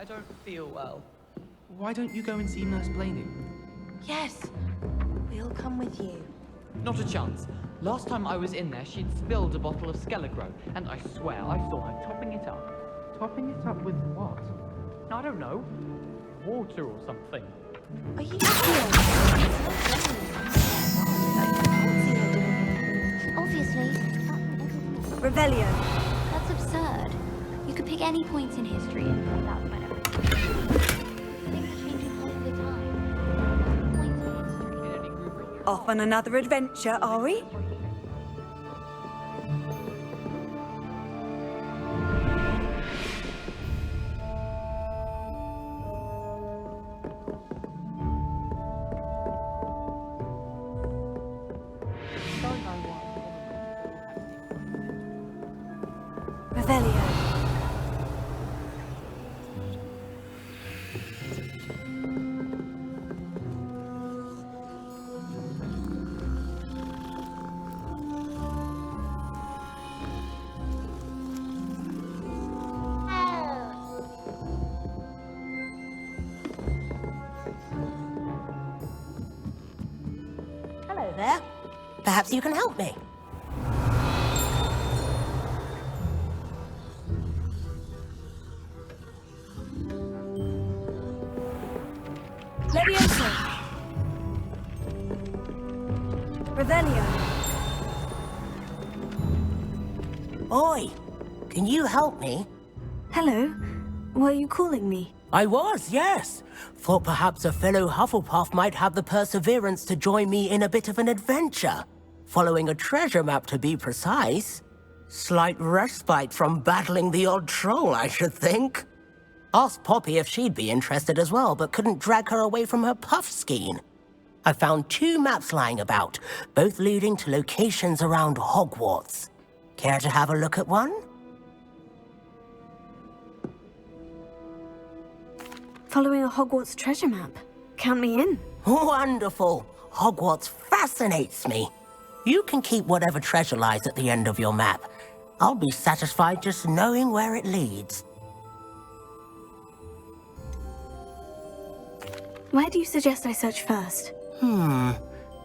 I don't feel well. Why don't you go and see Nurse Blaney? Yes, we'll come with you. Not a chance. Last time I was in there, she'd spilled a bottle of Skelegro, and I swear I saw her topping it up. Topping it up with what? I don't know. Water or something. Are you sure? Obviously. Revelio. That's absurd. You could pick any point in history and put that whenever. Things changing all the time. Points in history. In any group are you? Off on another adventure, are we? Revelio. Hello there. Perhaps you can help me. Levioso. Revelio. Oi, can you help me? Hello. Were you calling me? I was, yes. Thought perhaps a fellow Hufflepuff might have the perseverance to join me in a bit of an adventure. Following a treasure map, to be precise. Slight respite from battling the odd troll, I should think. Asked Poppy if she'd be interested as well, but couldn't drag her away from her puff skein. I found 2 maps lying about, both leading to locations around Hogwarts. Care to have a look at one? Following a Hogwarts treasure map. Count me in. Wonderful. Hogwarts fascinates me. You can keep whatever treasure lies at the end of your map. I'll be satisfied just knowing where it leads. Where do you suggest I search first?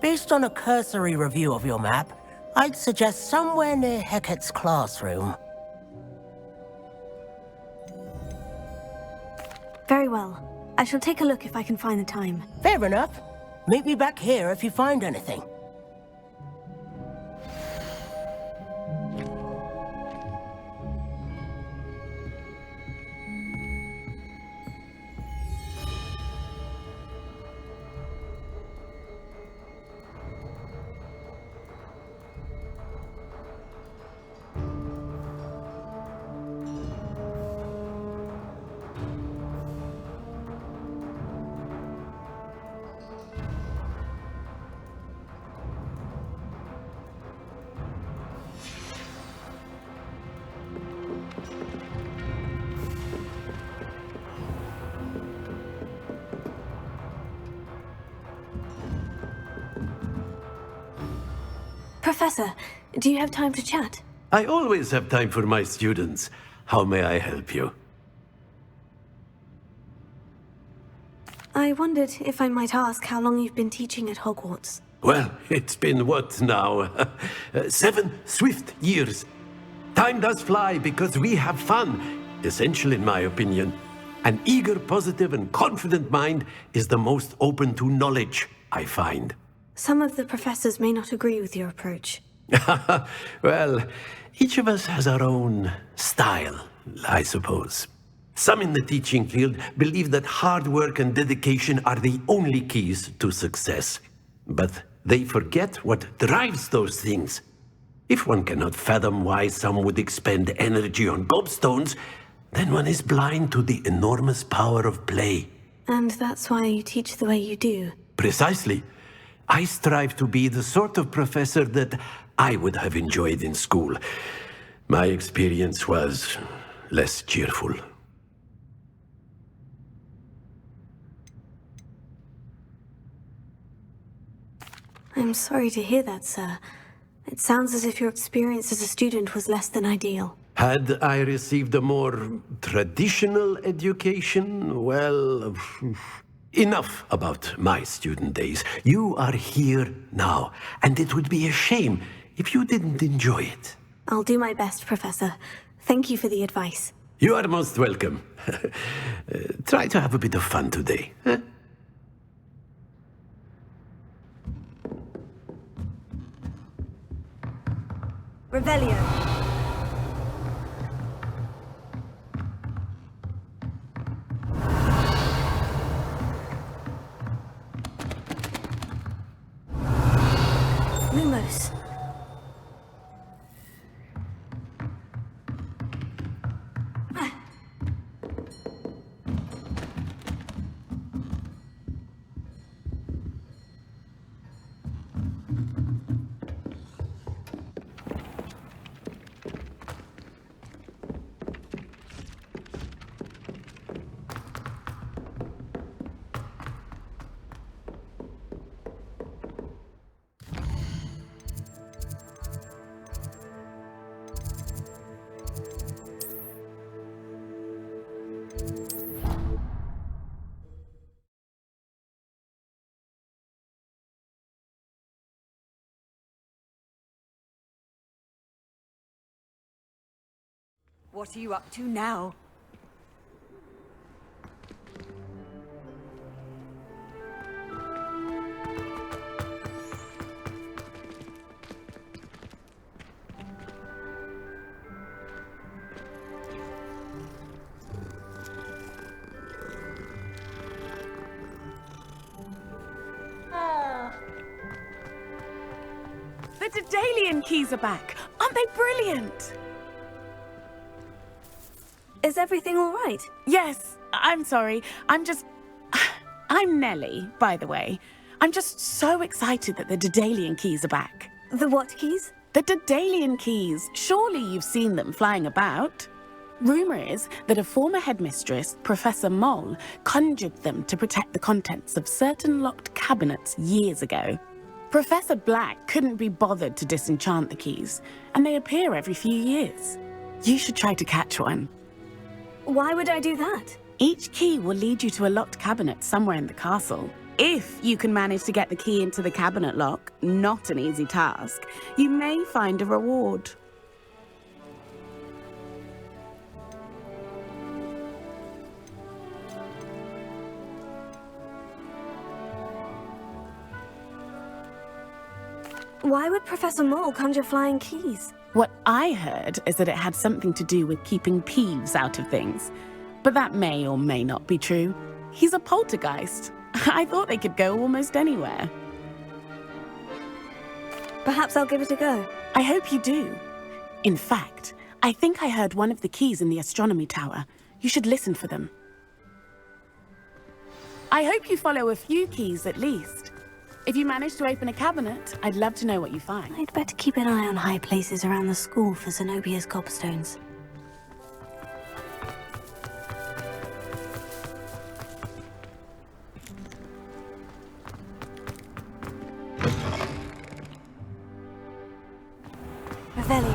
Based on a cursory review of your map, I'd suggest somewhere near Hecat's classroom. Very well. I shall take a look if I can find the time. Fair enough. Meet me back here if you find anything. Professor, do you have time to chat? I always have time for my students. How may I help you? I wondered if I might ask how long you've been teaching at Hogwarts. Well, it's been what now? 7 swift years. Time does fly because we have fun, essential in my opinion. An eager, positive, and confident mind is the most open to knowledge, I find. Some of the professors may not agree with your approach. Well, each of us has our own style, I suppose. Some in the teaching field believe that hard work and dedication are the only keys to success. But they forget what drives those things. If one cannot fathom why some would expend energy on gobstones, then one is blind to the enormous power of play. And that's why you teach the way you do. Precisely. I strive to be the sort of professor that I would have enjoyed in school. My experience was less cheerful. I'm sorry to hear that, sir. It sounds as if your experience as a student was less than ideal. Had I received a more traditional education, well, enough about my student days. You are here now, and it would be a shame if you didn't enjoy it. I'll do my best, Professor. Thank you for the advice. You are most welcome. Try to have a bit of fun today. Huh? Revelio. Lumos. What are you up to now? The Daedalian keys are back! Aren't they brilliant? Is everything all right? Yes, I'm sorry. I'm Nellie, by the way. I'm just so excited that the Daedalian keys are back. The what keys? The Daedalian keys. Surely you've seen them flying about. Rumour is that a former headmistress, Professor Moll, conjured them to protect the contents of certain locked cabinets years ago. Professor Black couldn't be bothered to disenchant the keys, and they appear every few years. You should try to catch one. Why would I do that? Each key will lead you to a locked cabinet somewhere in the castle. If you can manage to get the key into the cabinet lock, not an easy task, you may find a reward. Why would Professor Moll conjure flying keys? What I heard is that it had something to do with keeping Peeves out of things. But that may or may not be true. He's a poltergeist. I thought they could go almost anywhere. Perhaps I'll give it a go. I hope you do. In fact, I think I heard one of the keys in the astronomy tower. You should listen for them. I hope you follow a few keys at least. If you manage to open a cabinet, I'd love to know what you find. I'd better keep an eye on high places around the school for Zenobia's gobstones. Revelio.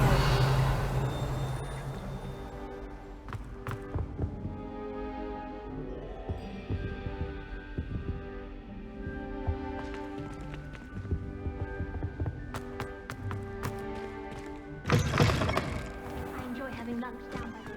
I enjoy having lunch down by the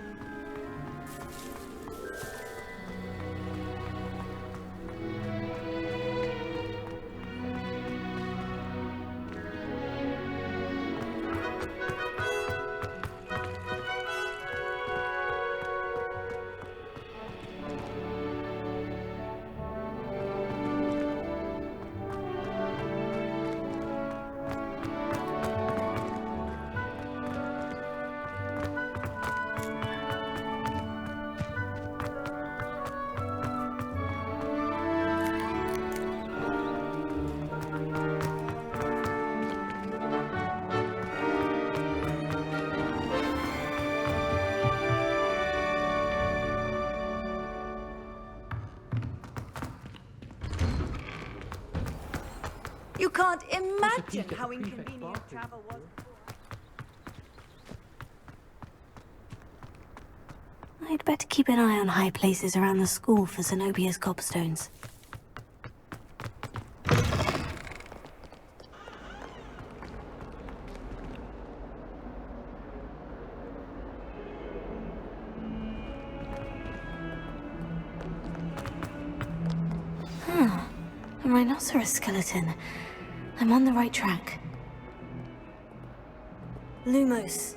You can't imagine how inconvenient travel was. I'd better keep an eye on high places around the school for Zenobia's cobstones. A rhinoceros skeleton. I'm on the right track. Lumos.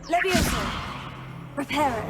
Levioso. Reparo.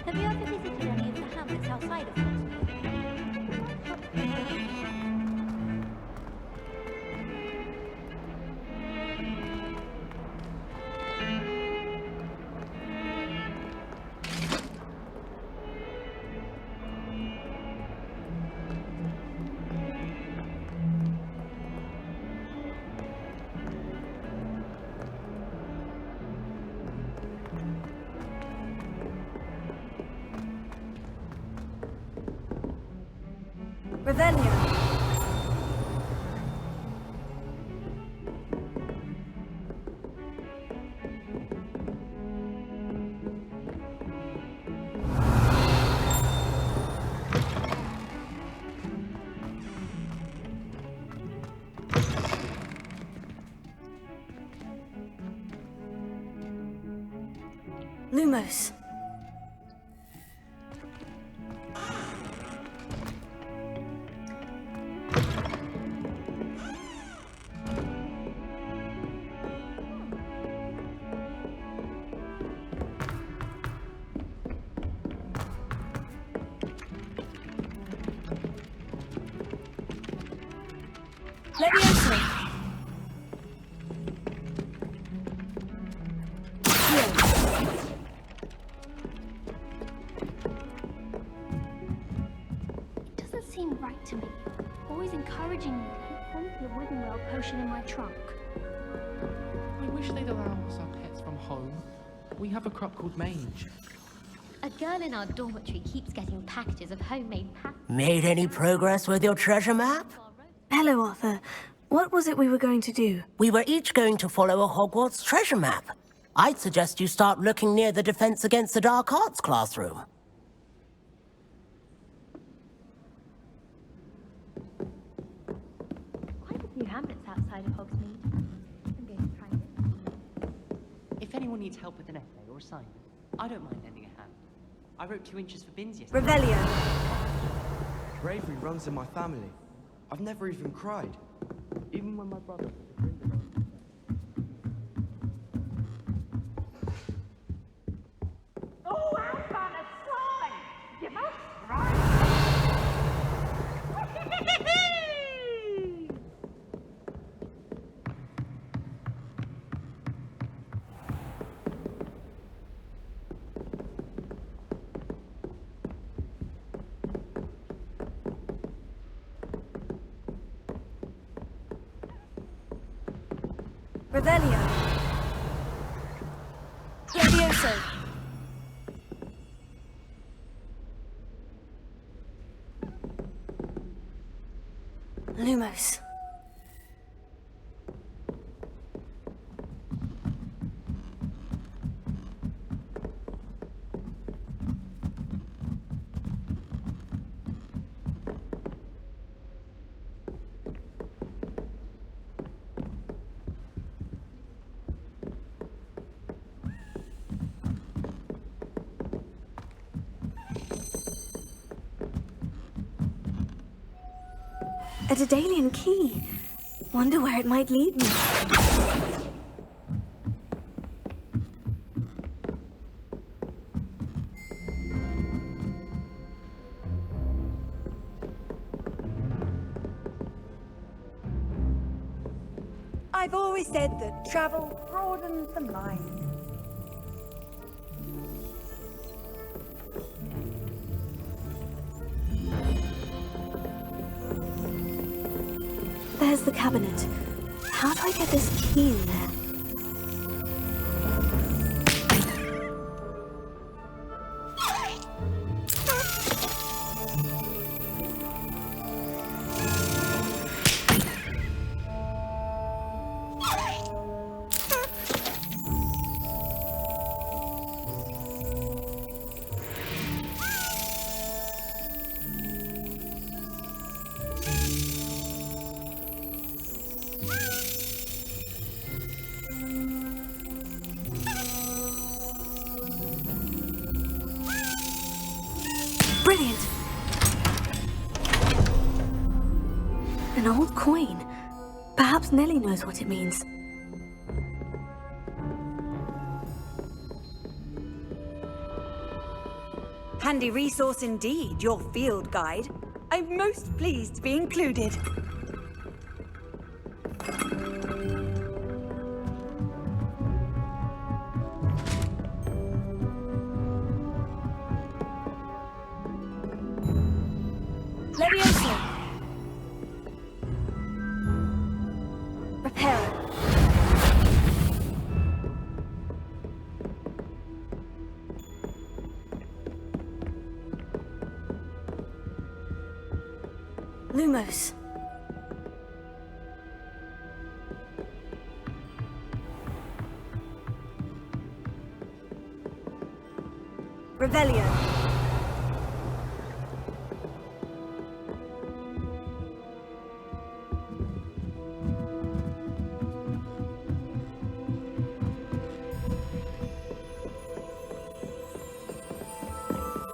Have you ever visited any of the hamlets outside of Revelio. Lumos. Levioso. It doesn't seem right to me. Always encouraging me to keep plenty of wooden well potion in my trunk. I wish they'd allow us our pets from home. We have a crop called Mange. A girl in our dormitory keeps getting packages of homemade Made any progress with your treasure map? Hello, Arthur. What was it we were going to do? We were each going to follow a Hogwarts treasure map. I'd suggest you start looking near the Defense Against the Dark Arts classroom. Quite a few hamlets outside of Hogsmeade. I'm going to try it. If anyone needs help with an essay or assignment, I don't mind lending a hand. I wrote 2 inches for bins yesterday. Revelio. Bravery runs in my family. I've never even cried. Even when my brother put the Grindelwald. Oh, out on a slide! You must run! Revelio. Levioso. Lumos. A Daedalian key. Wonder where it might lead me. I've always said that travel broadens the mind. There's the cabinet. How do I get this key in there? Brilliant! An old coin. Perhaps Nellie knows what it means. Handy resource indeed, your field guide. I'm most pleased to be included. Levioso. Reparo. Lumos. Revelio.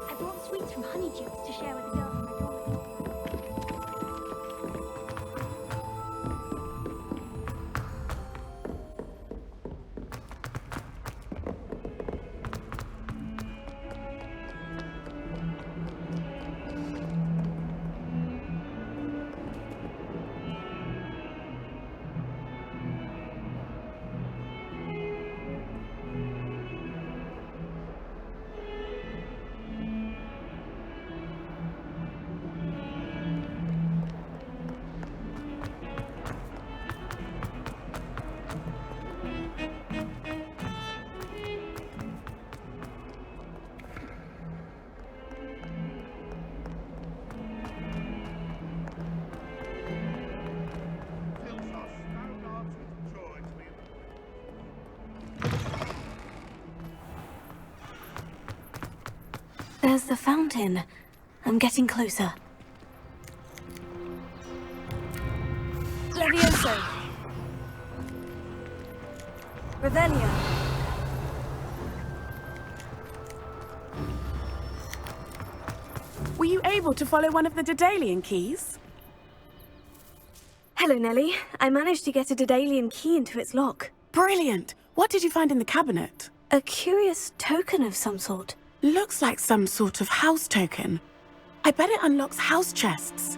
I brought sweets from Honeydukes to share with the girls in my dormitory. There's the fountain. I'm getting closer. Levioso. Revelio. Were you able to follow one of the Daedalian keys? Hello, Nellie. I managed to get a Daedalian key into its lock. Brilliant! What did you find in the cabinet? A curious token of some sort. Looks like some sort of house token. I bet it unlocks house chests.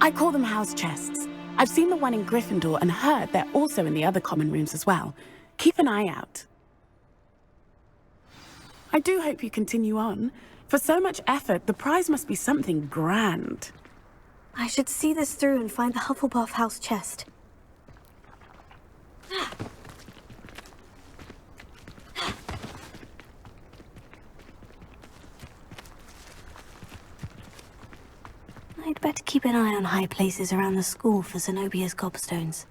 I call them house chests. I've seen the one in Gryffindor and heard they're also in the other common rooms as well. Keep an eye out. I do hope you continue on. For so much effort, the prize must be something grand. I should see this through and find the Hufflepuff house chest. I'd better keep an eye on high places around the school for Zenobia's gobstones.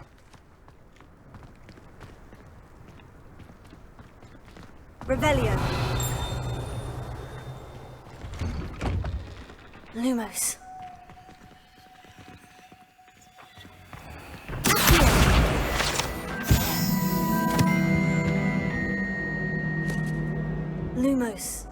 Revelio. Lumos. Lumos.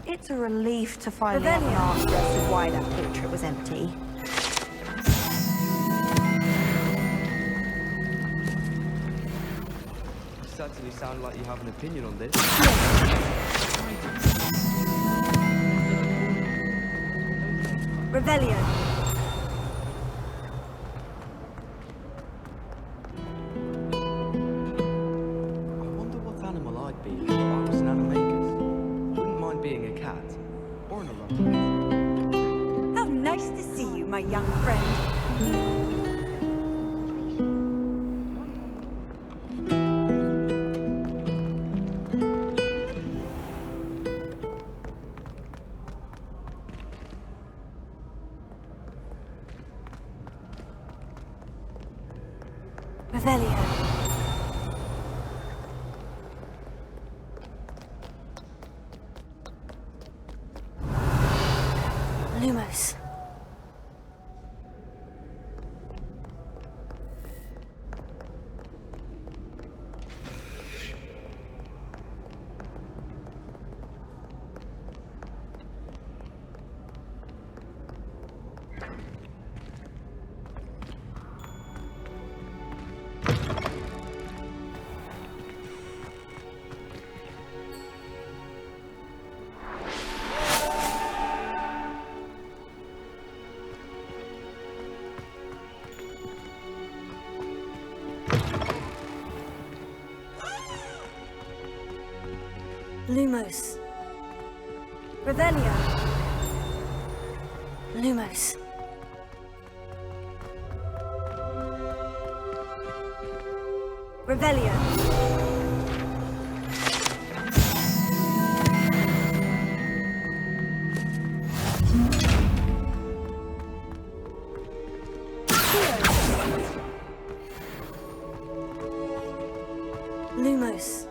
It's a relief to finally have an answer as to why that portrait was empty. certainly sound like you have an opinion on this. Revelio. I wonder what animal I'd be if I was an animagus. Wouldn't mind being a cat. Or an orangutan. How nice to see you, my young friend. Revelio. Lumos. Lumos. Revelio. Lumos. Revelio. Lumos.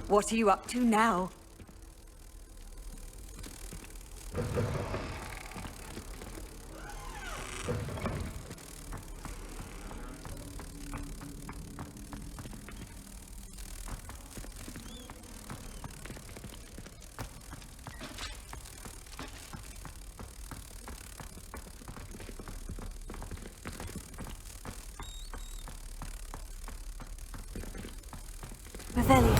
What are you up to now? Revelio.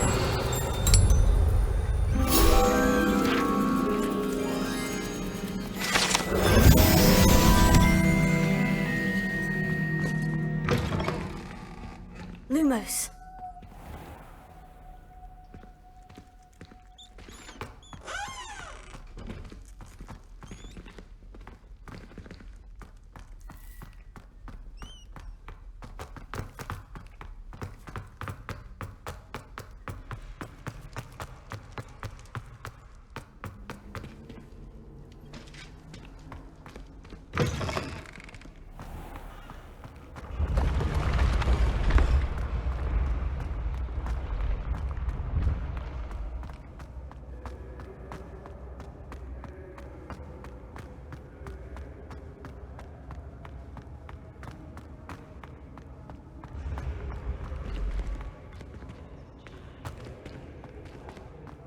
Lumos.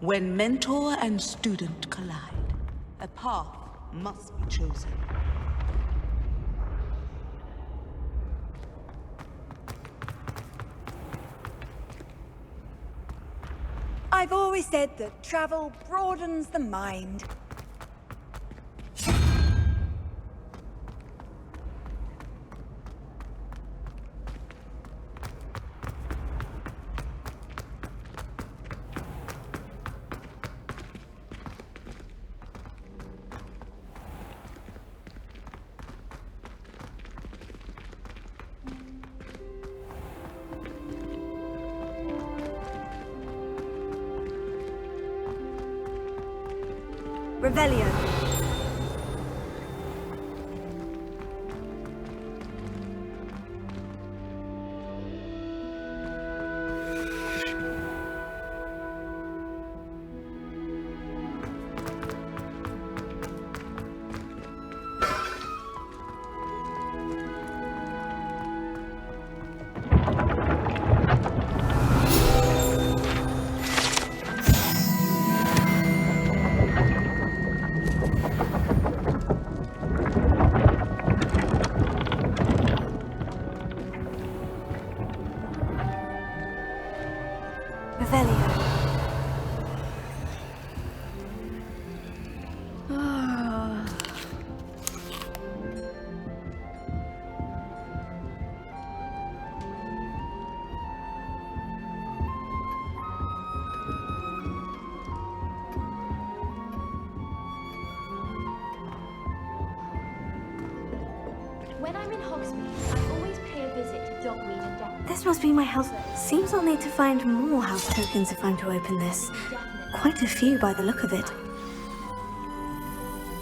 When mentor and student collide, a path must be chosen. I've always said that travel broadens the mind. Revelio. When I'm in Hogsmeade, I always pay a visit to Dogweed and Death. This must be my house. Seems I'll need to find more house tokens if I'm to open this. Quite a few by the look of it.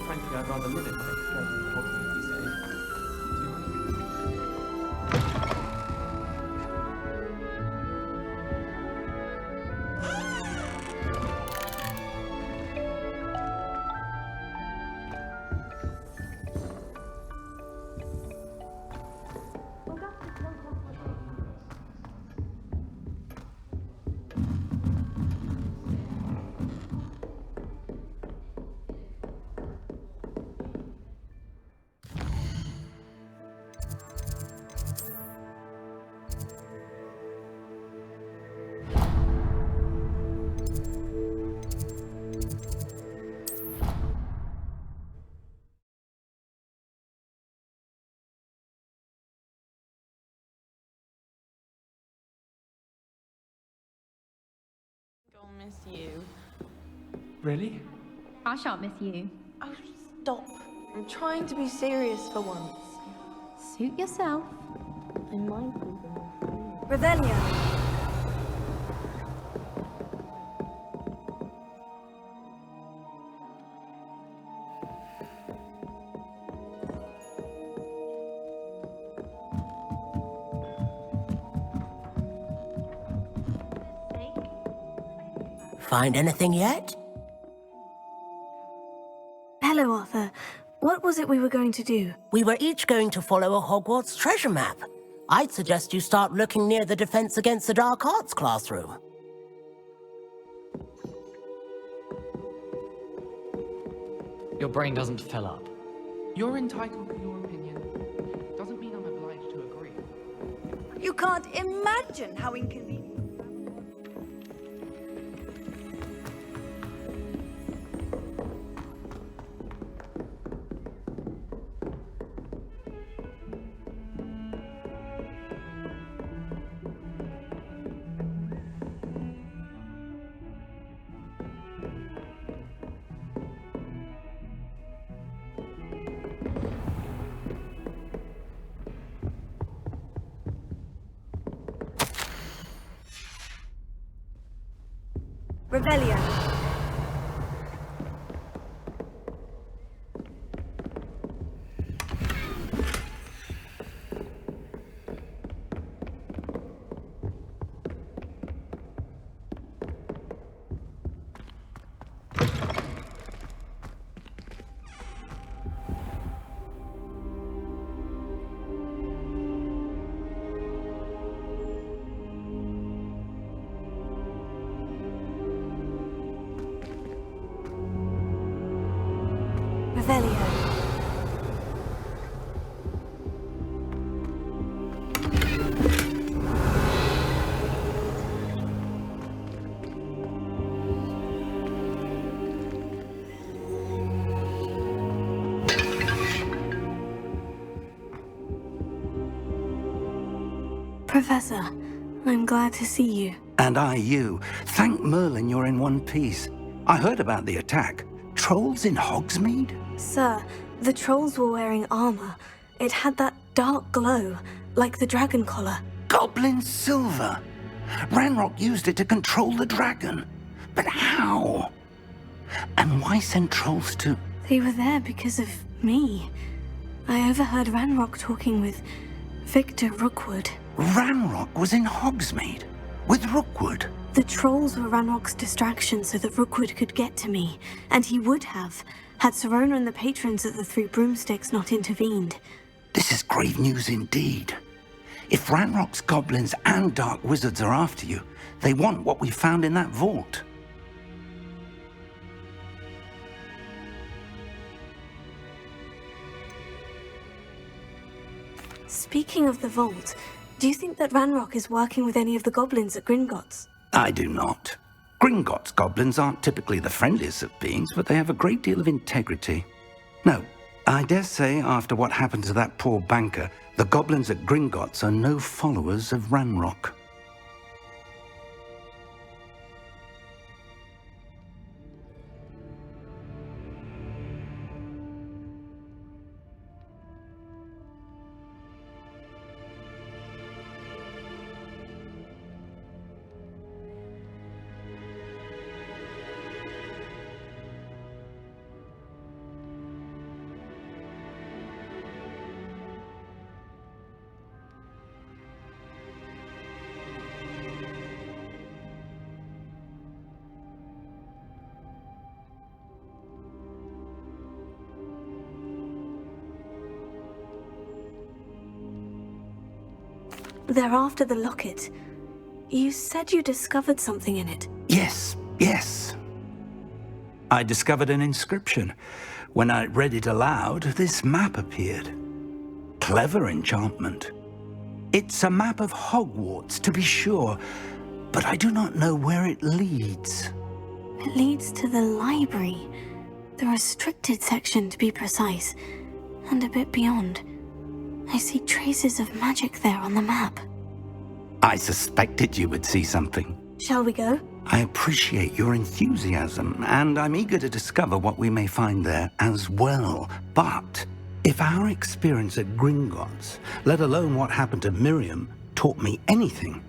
Frankly, I'd rather live in Hogsmeade than Hogsmeade, you say. I'll miss you. Really? I shan't miss you. Oh, stop. I'm trying to be serious for once. Suit yourself. I'm mindful. Revelio. Find anything yet? Hello, Arthur. What was it we were going to do? We were each going to follow a Hogwarts treasure map. I'd suggest you start looking near the Defense Against the Dark Arts classroom. Your brain doesn't fill up. You're entitled to your opinion. Doesn't mean I'm obliged to agree. You can't imagine how inconvenient. Revelio. Revelio. Professor, I'm glad to see you. And I you. Thank Merlin you're in one piece. I heard about the attack. Trolls in Hogsmeade? Sir, the trolls were wearing armor. It had that dark glow, like the dragon collar. Goblin silver! Ranrock used it to control the dragon. But how? And why send trolls to... They were there because of me. I overheard Ranrock talking with Victor Rookwood. Ranrock was in Hogsmeade? With Rookwood? The trolls were Ranrock's distraction so that Rookwood could get to me, and he would have, had Serona and the patrons at the Three Broomsticks not intervened. This is grave news indeed. If Ranrock's goblins and dark wizards are after you, they want what we found in that vault. Speaking of the vault, do you think that Ranrock is working with any of the goblins at Gringotts? I do not. Gringotts goblins aren't typically the friendliest of beings, but they have a great deal of integrity. No, I dare say after what happened to that poor banker, the goblins at Gringotts are no followers of Ranrock. They're after the locket. You said you discovered something in it. Yes. I discovered an inscription. When I read it aloud, this map appeared. Clever enchantment. It's a map of Hogwarts, to be sure, but I do not know where it leads. It leads to the library. The restricted section, to be precise. And a bit beyond. I see traces of magic there on the map. I suspected you would see something. Shall we go? I appreciate your enthusiasm, and I'm eager to discover what we may find there as well. But if our experience at Gringotts, let alone what happened to Miriam, taught me anything,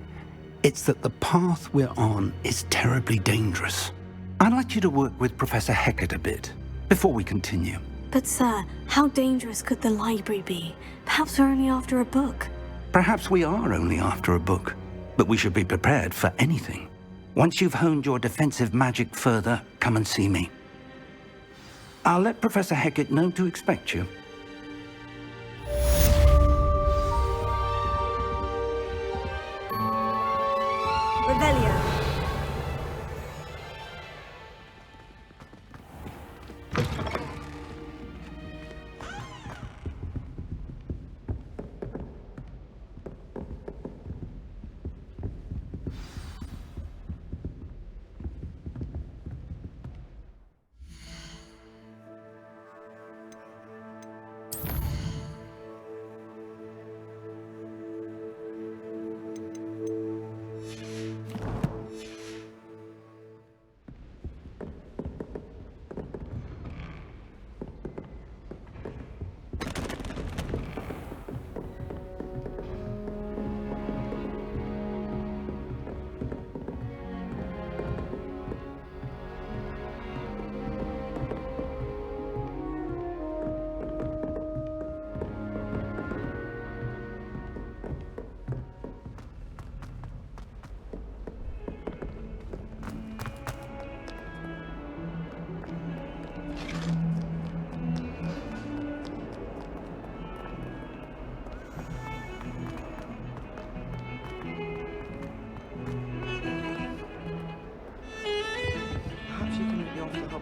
it's that the path we're on is terribly dangerous. I'd like you to work with Professor Hecat a bit before we continue. But sir, how dangerous could the library be? Perhaps we're only after a book. Perhaps we are only after a book, but we should be prepared for anything. Once you've honed your defensive magic further, come and see me. I'll let Professor Hecat know to expect you. Revelio.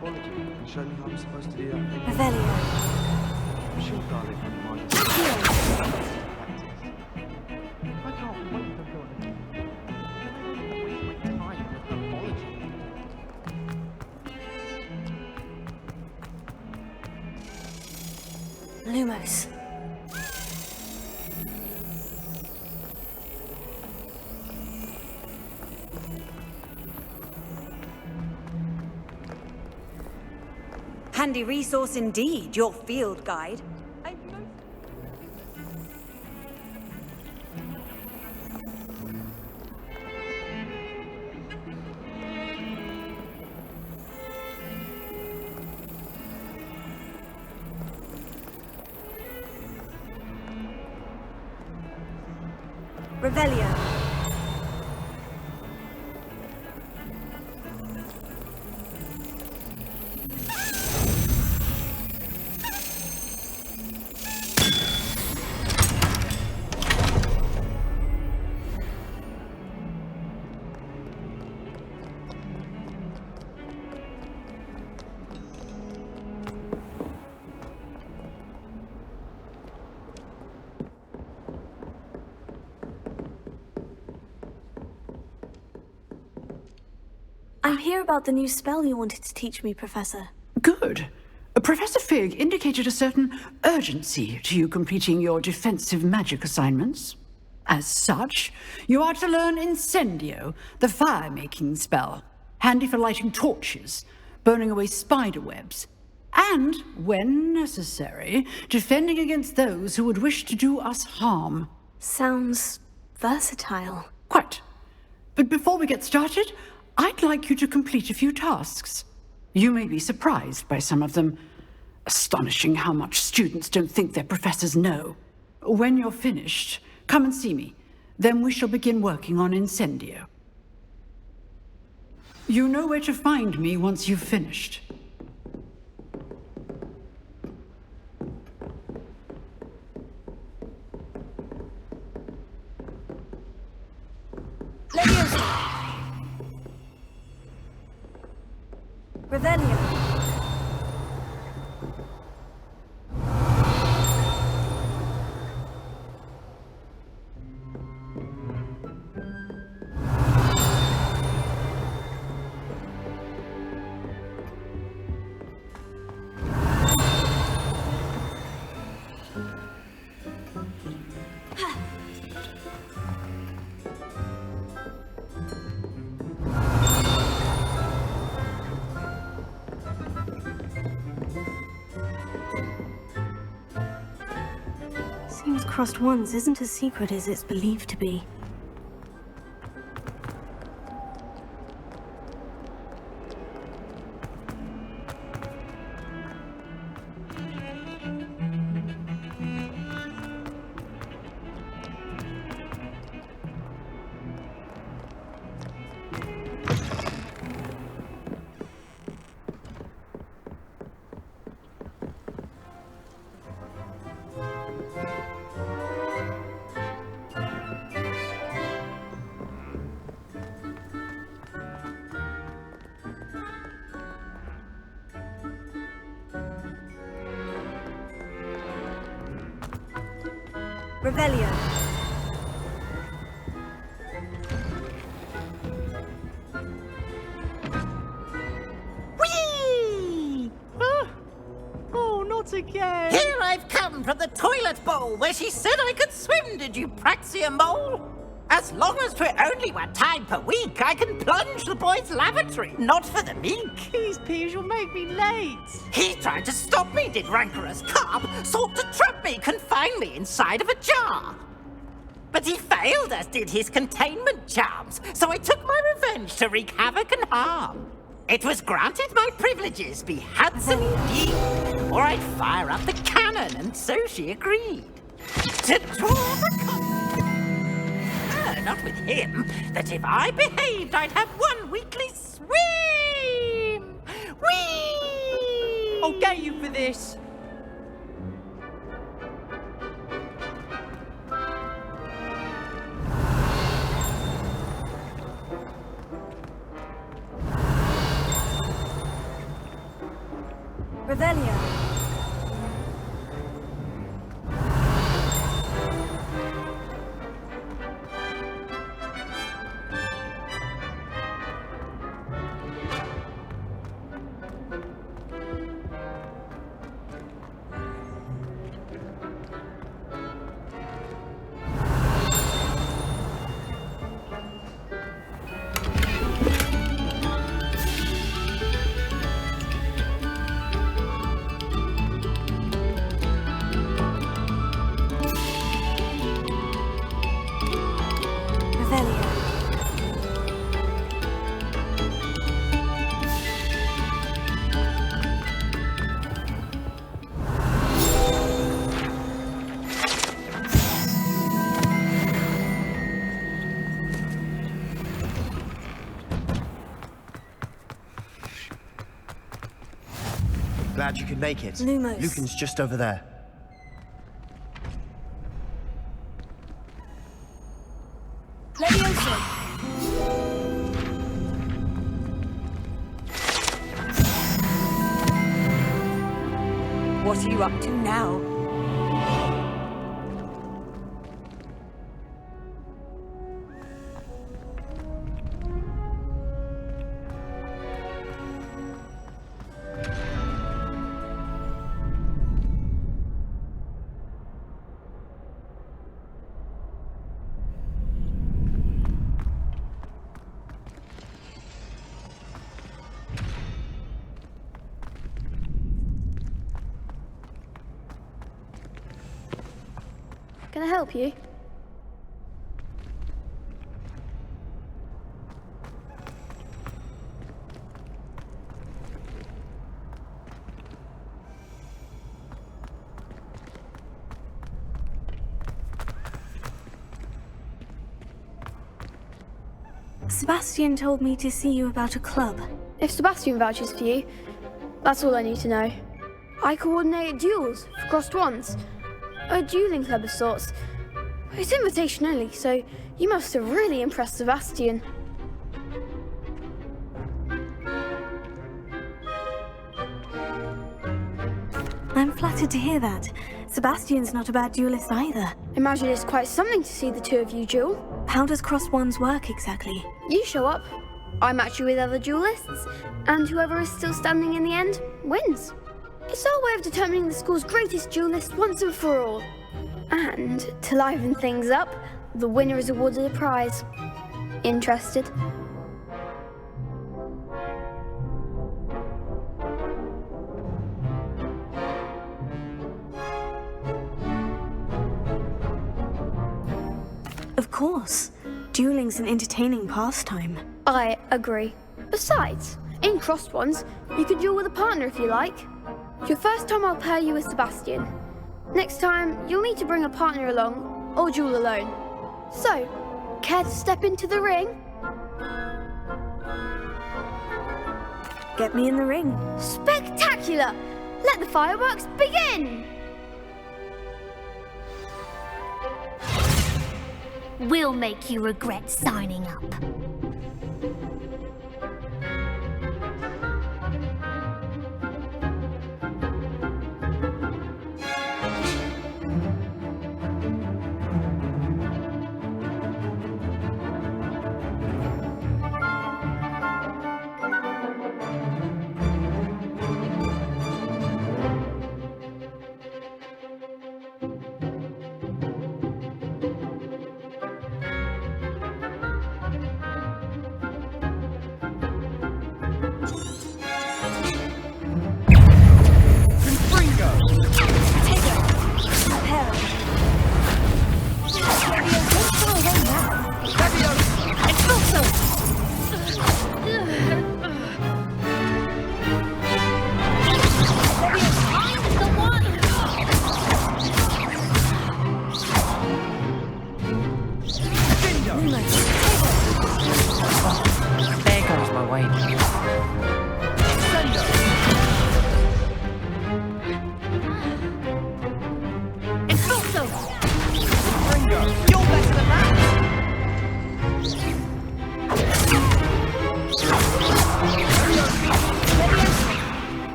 Herbology and show me how I'm supposed to do that thing. Revelio. I'm sure Darling wouldn't mind. I can't wait for her. Then I don't want to waste my time with herbology. Lumos. Handy resource indeed, your field guide. Revelio. I'm here about the new spell you wanted to teach me, Professor. Good. Professor Fig indicated a certain urgency to you completing your defensive magic assignments. As such, you are to learn Incendio, the fire-making spell, handy for lighting torches, burning away spider webs, and, when necessary, defending against those who would wish to do us harm. Sounds versatile. Quite. But before we get started, I'd like you to complete a few tasks. You may be surprised by some of them. Astonishing how much students don't think their professors know. When you're finished, come and see me. Then we shall begin working on Incendio. You know where to find me once you've finished. Revelio. Seems crossed once isn't as secret as it's believed to be. Revelio. Whee! Oh, not again! Here I've come from the toilet bowl where she said I could swim, did you praxia mole? As long as we're only one time per week, I can plunge the boys' lavatory, not for the meek. These peas will make me late. He tried to stop me, did rancorous carp, sought to trap me, confine me inside of a jar. But he failed, as did his containment charms, so I took my revenge to wreak havoc and harm. It was granted my privileges be handsome indeed, or I'd fire up the cannon, and so she agreed. To draw the not with him, that if I behaved, I'd have one weekly swim! Whee! I'll get you for this. Revelio. Glad you could make it. Lumos. Lucan's just over there. Levioso. What are you up to now? Can I help you? Sebastian told me to see you about a club. If Sebastian vouches for you, that's all I need to know. I coordinate duels for crossed wands. A dueling club of sorts. It's invitation only, so you must have really impressed Sebastian. I'm flattered to hear that. Sebastian's not a bad duelist either. Imagine it's quite something to see the two of you duel. How does crossed wands work exactly? You show up, I match you with other duelists, and whoever is still standing in the end wins. It's our way of determining the school's greatest duelist once and for all. And, to liven things up, the winner is awarded a prize. Interested? Of course. Dueling's an entertaining pastime. I agree. Besides, in crossed ones, you could duel with a partner if you like. Your first time I'll pair you with Sebastian. Next time, you'll need to bring a partner along, or duel alone. So, care to step into the ring? Get me in the ring. Spectacular! Let the fireworks begin! We'll make you regret signing up.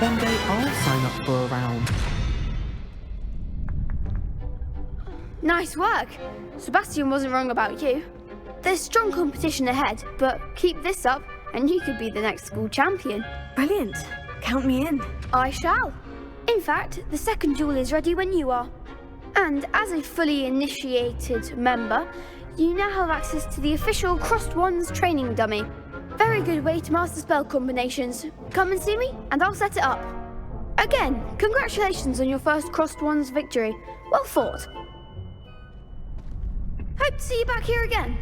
one day I'll sign up for a round. Nice work. Sebastian wasn't wrong about you. There's strong competition ahead, but keep this up and you could be the next school champion. Brilliant. Count me in. I shall. In fact, the second duel is ready when you are. And as a fully initiated member, you now have access to the official Crossed Wands training dummy. Very good way to master spell combinations. Come and see me, and I'll set it up. Again, congratulations on your first Crossed Wands victory. Well fought. Hope to see you back here again.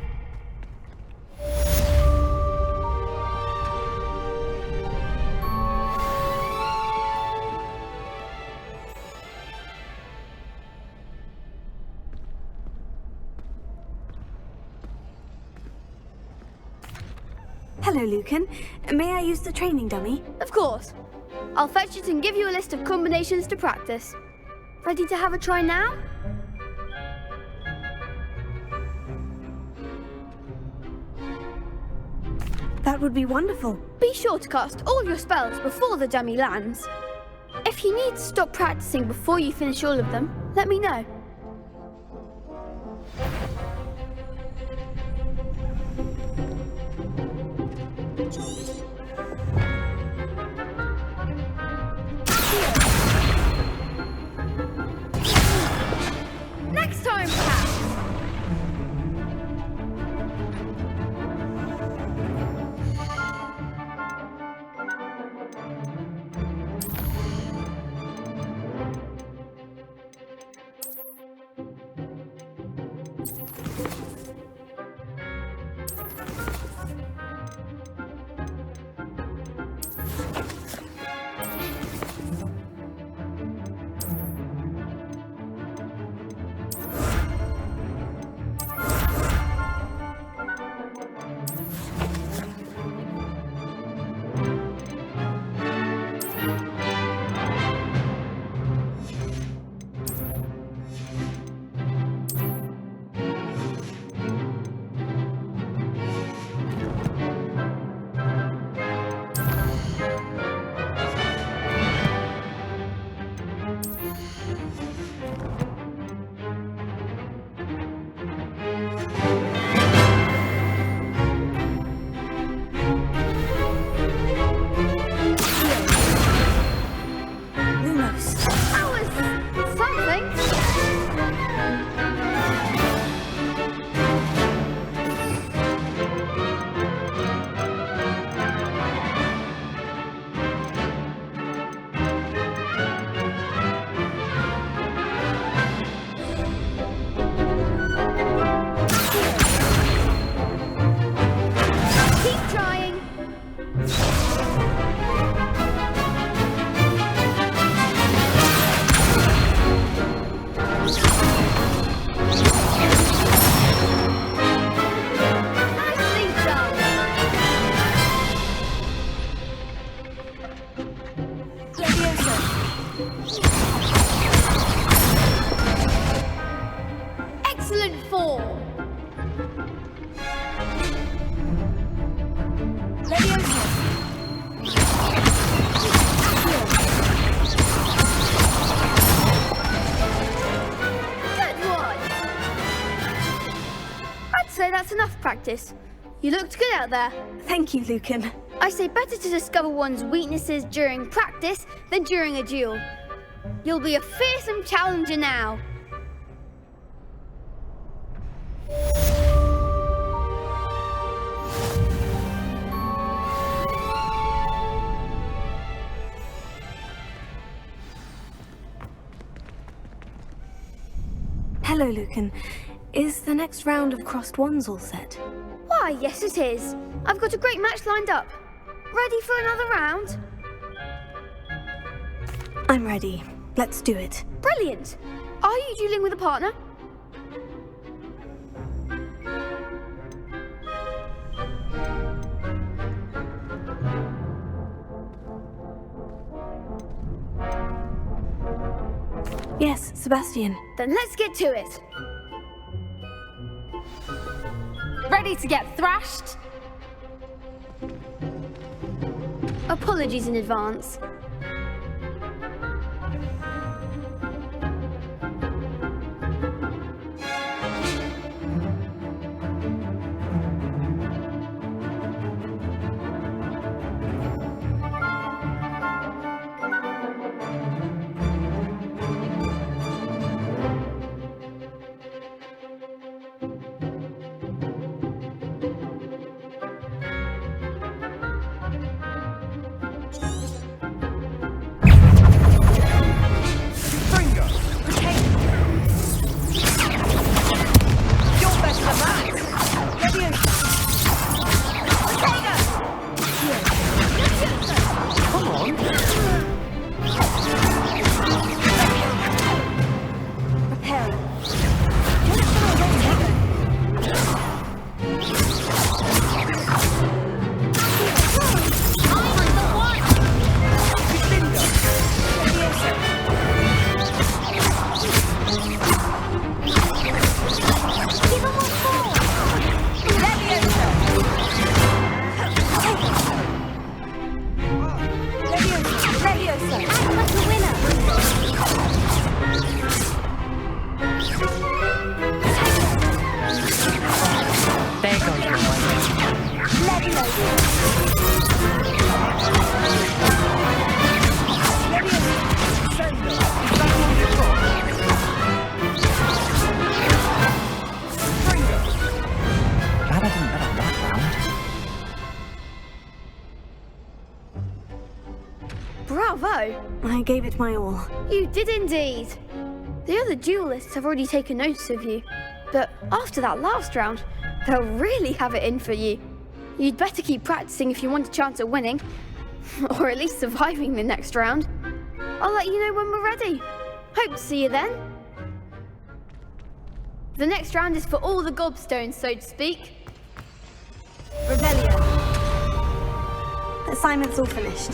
Hello, Lucan. May I use the training dummy? Of course. I'll fetch it and give you a list of combinations to practice. Ready to have a try now? That would be wonderful. Be sure to cast all your spells before the dummy lands. If you need to stop practicing before you finish all of them, let me know. Next time, perhaps. Practice. You looked good out there. Thank you, Lucan. I say better to discover one's weaknesses during practice than during a duel. You'll be a fearsome challenger now. Hello, Lucan. Is the next round of Crossed Wands all set? Why, yes it is. I've got a great match lined up. Ready for another round? I'm ready. Let's do it. Brilliant. Are you dueling with a partner? Yes, Sebastian. Then let's get to it. Ready to get thrashed? Apologies in advance. so. Act like a winner. There goes the Glad I didn't bet on that round. Bravo! I gave it my all. You did indeed. The other duelists have already taken notice of you, but after that last round, they'll really have it in for you. You'd better keep practicing if you want a chance at winning, or at least surviving the next round. I'll let you know when we're ready. Hope to see you then. The next round is for all the gobstones, so to speak. Revelio. The assignment's all finished.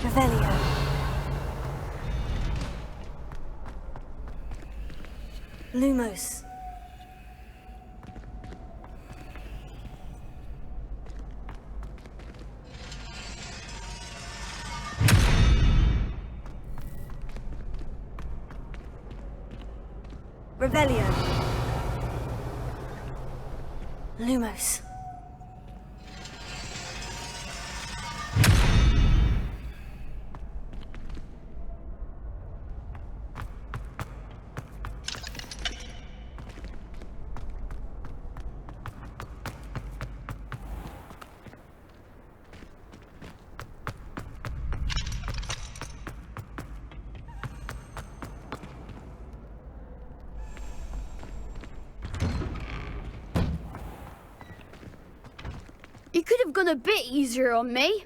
Revelio. Lumos. Revelio. Lumos. You could have gone a bit easier on me.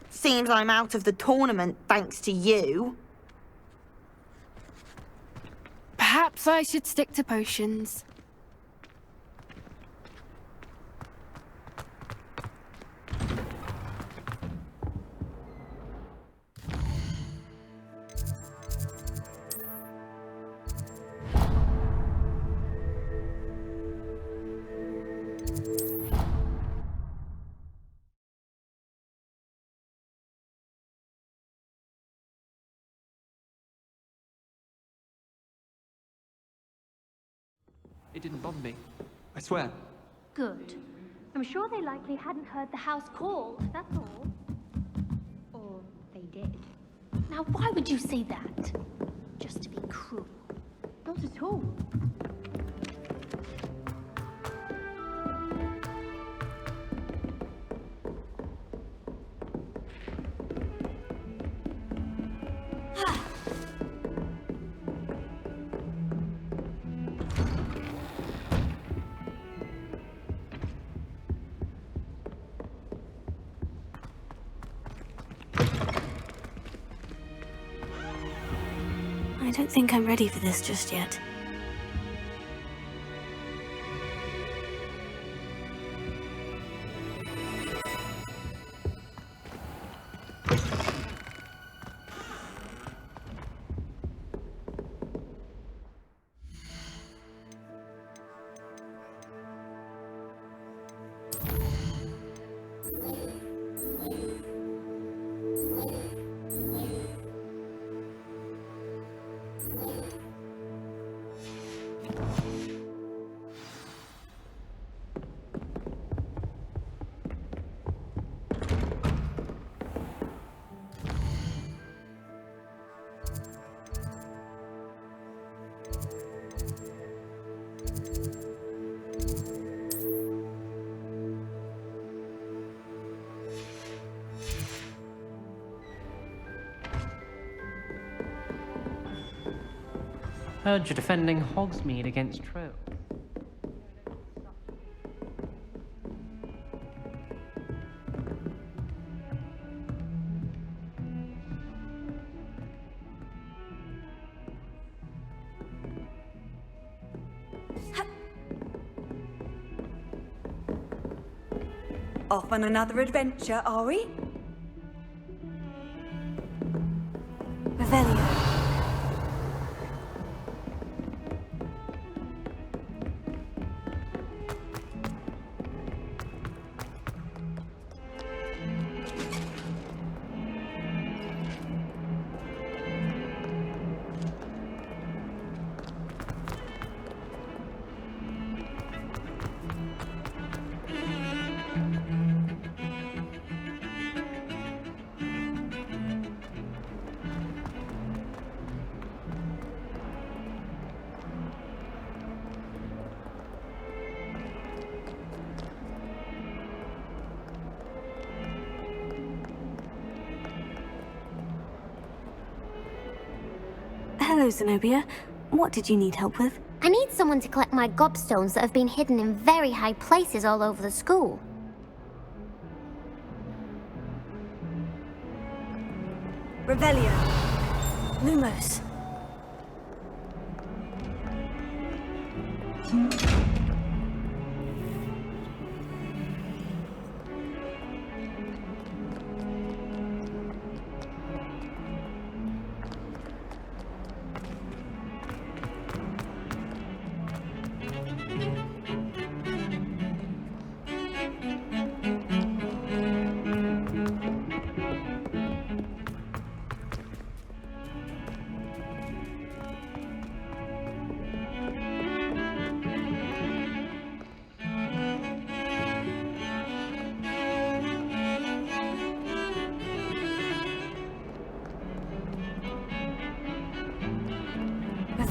Seems I'm out of the tournament thanks to you. Perhaps I should stick to potions. It didn't bother me. I swear. Good. I'm sure they likely hadn't heard the house call, that's all. Or they did. Now, why would you say that? Just to be cruel. Not at all. don't think I'm ready for this just yet. Heard you're defending Hogsmeade against Trill. Off on another adventure, are we? Revelio. Hello, Zenobia. What did you need help with? I need someone to collect my gobstones that have been hidden in very high places all over the school. Revelio. Lumos.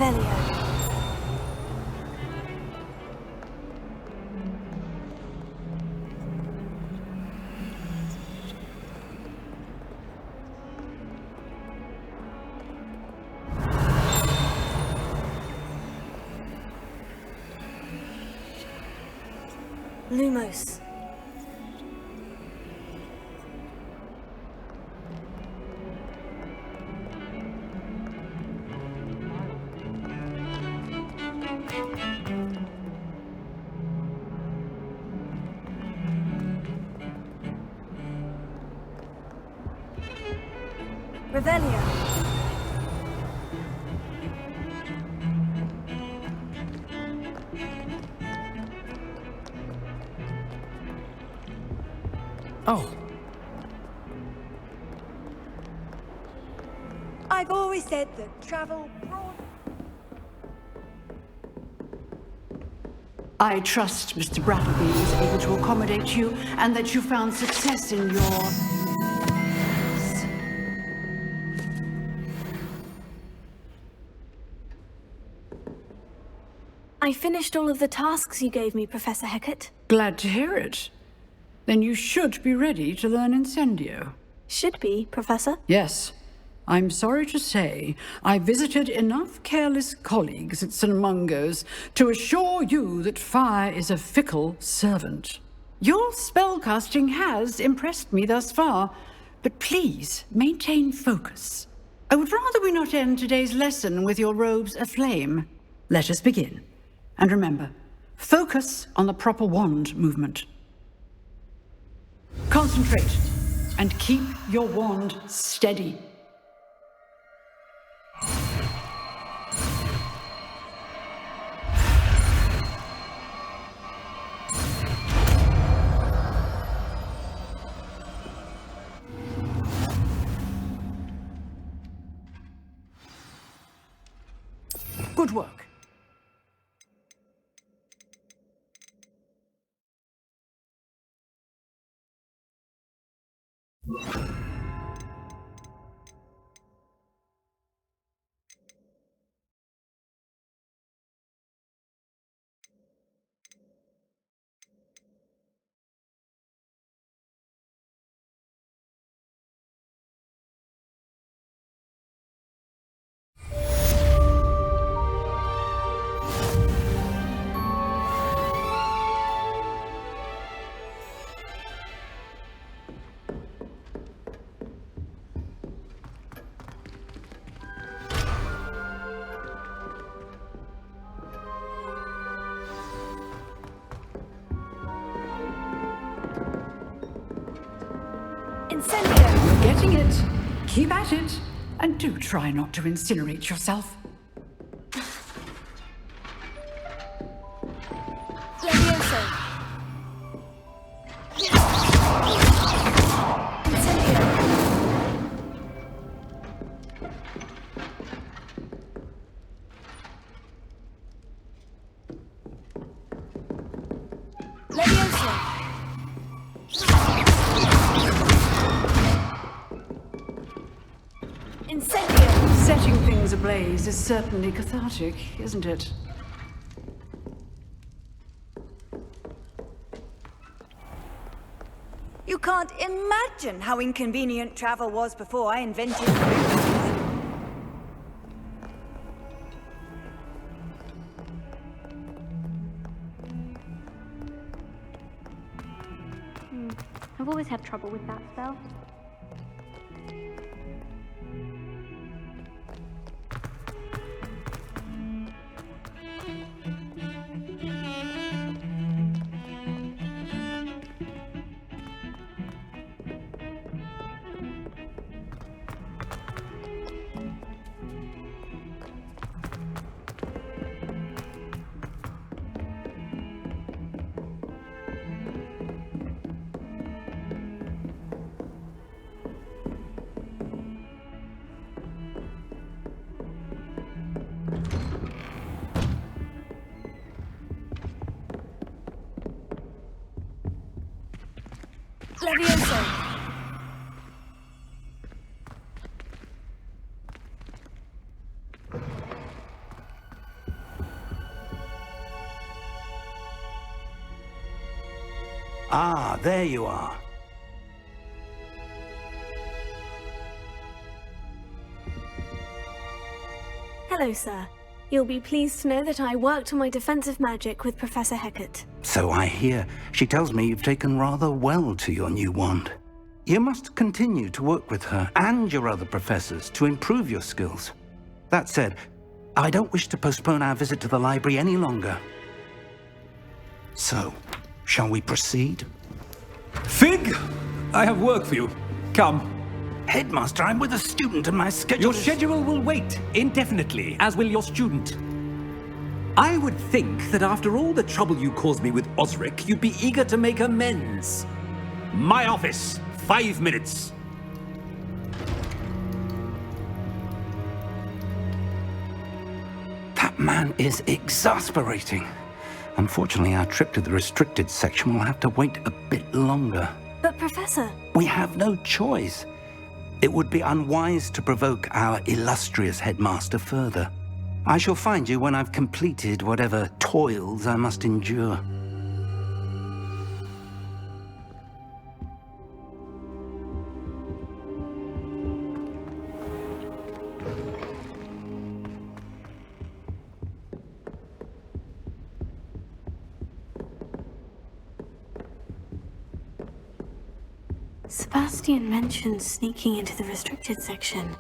Revelio. Lumos. Revelio. Oh. I've always said that travel broad... I trust Mr. Brattleby is able to accommodate you and that you found success in your... I finished all of the tasks you gave me, Professor Hecat. Glad to hear it. Then you should be ready to learn Incendio. Should be, Professor? Yes. I'm sorry to say, I visited enough careless colleagues at St. Mungo's to assure you that fire is a fickle servant. Your spellcasting has impressed me thus far, but please maintain focus. I would rather we not end today's lesson with your robes aflame. Let us begin. And remember, focus on the proper wand movement. Concentrate, and keep your wand steady. Good work. Incendio! You're getting it. Keep at it. And do try not to incinerate yourself. Levioso! Incendio! Levioso! Incendio! Setting things ablaze is certainly cathartic, isn't it? You can't imagine how inconvenient travel was before I invented it. I've always had trouble with that spell. Levioso! Ah, there you are. Hello, sir. You'll be pleased to know that I worked on my defensive magic with Professor Hecat. So I hear. She tells me you've taken rather well to your new wand. You must continue to work with her and your other professors to improve your skills. That said, I don't wish to postpone our visit to the library any longer. So, shall we proceed? Fig! I have work for you. Come. Headmaster, I'm with a student and my schedule Your schedule will wait indefinitely, as will your student. I would think that after all the trouble you caused me with Osric, you'd be eager to make amends. My office, 5 minutes. That man is exasperating. Unfortunately, our trip to the restricted section will have to wait a bit longer. But, Professor... We have no choice. It would be unwise to provoke our illustrious headmaster further. I shall find you when I've completed whatever toils I must endure. Sebastian mentioned sneaking into the restricted section.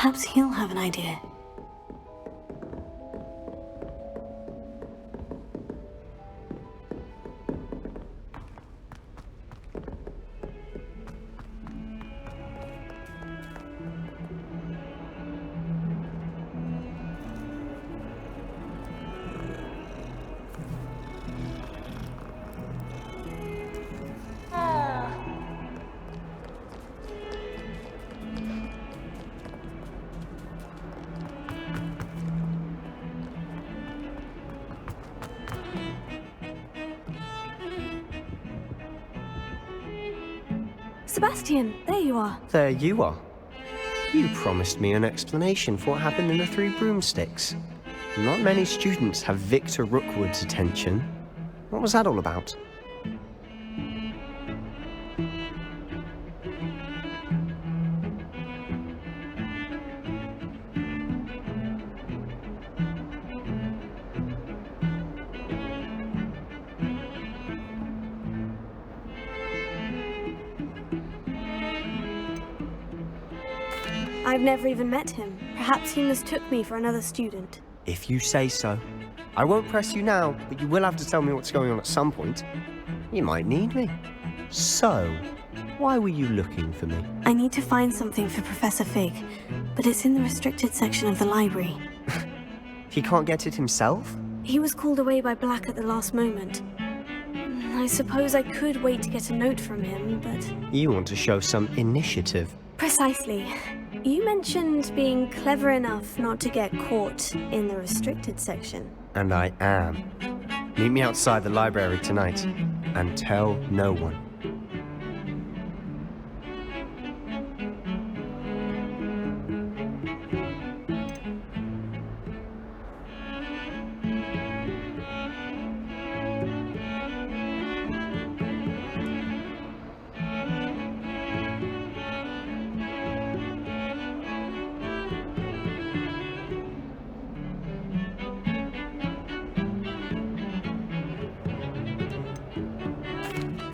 Perhaps he'll have an idea. Sebastian, there you are. There you are. You promised me an explanation for what happened in the Three Broomsticks. Not many students have Victor Rookwood's attention. What was that all about? I've never even met him. Perhaps he mistook me for another student. If you say so. I won't press you now, but you will have to tell me what's going on at some point. You might need me. So, why were you looking for me? I need to find something for Professor Fig, but it's in the restricted section of the library. He can't get it himself? He was called away by Black at the last moment. I suppose I could wait to get a note from him, but... You want to show some initiative. Precisely. You mentioned being clever enough not to get caught in the restricted section. And I am. Meet me outside the library tonight, and tell no one.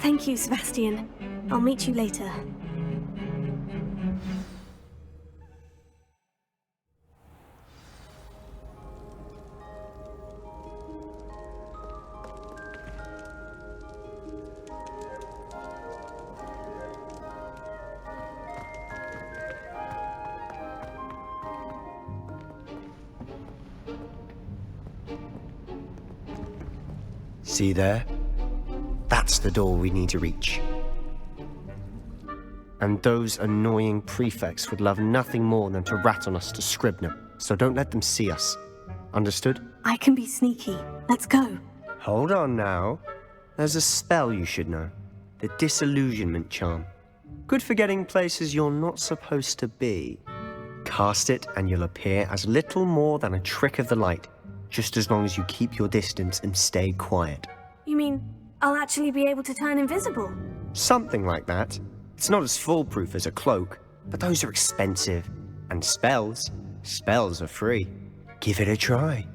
Thank you, Sebastian. I'll meet you later. See there? That's the door we need to reach. And those annoying prefects would love nothing more than to rat on us to Scribner, so don't let them see us. Understood? I can be sneaky. Let's go. Hold on now. There's a spell you should know. The Disillusionment Charm. Good for getting places you're not supposed to be. Cast it and you'll appear as little more than a trick of the light, just as long as you keep your distance and stay quiet. You mean I'll actually be able to turn invisible? Something like that. It's not as foolproof as a cloak, but those are expensive. And spells are free. Give it a try.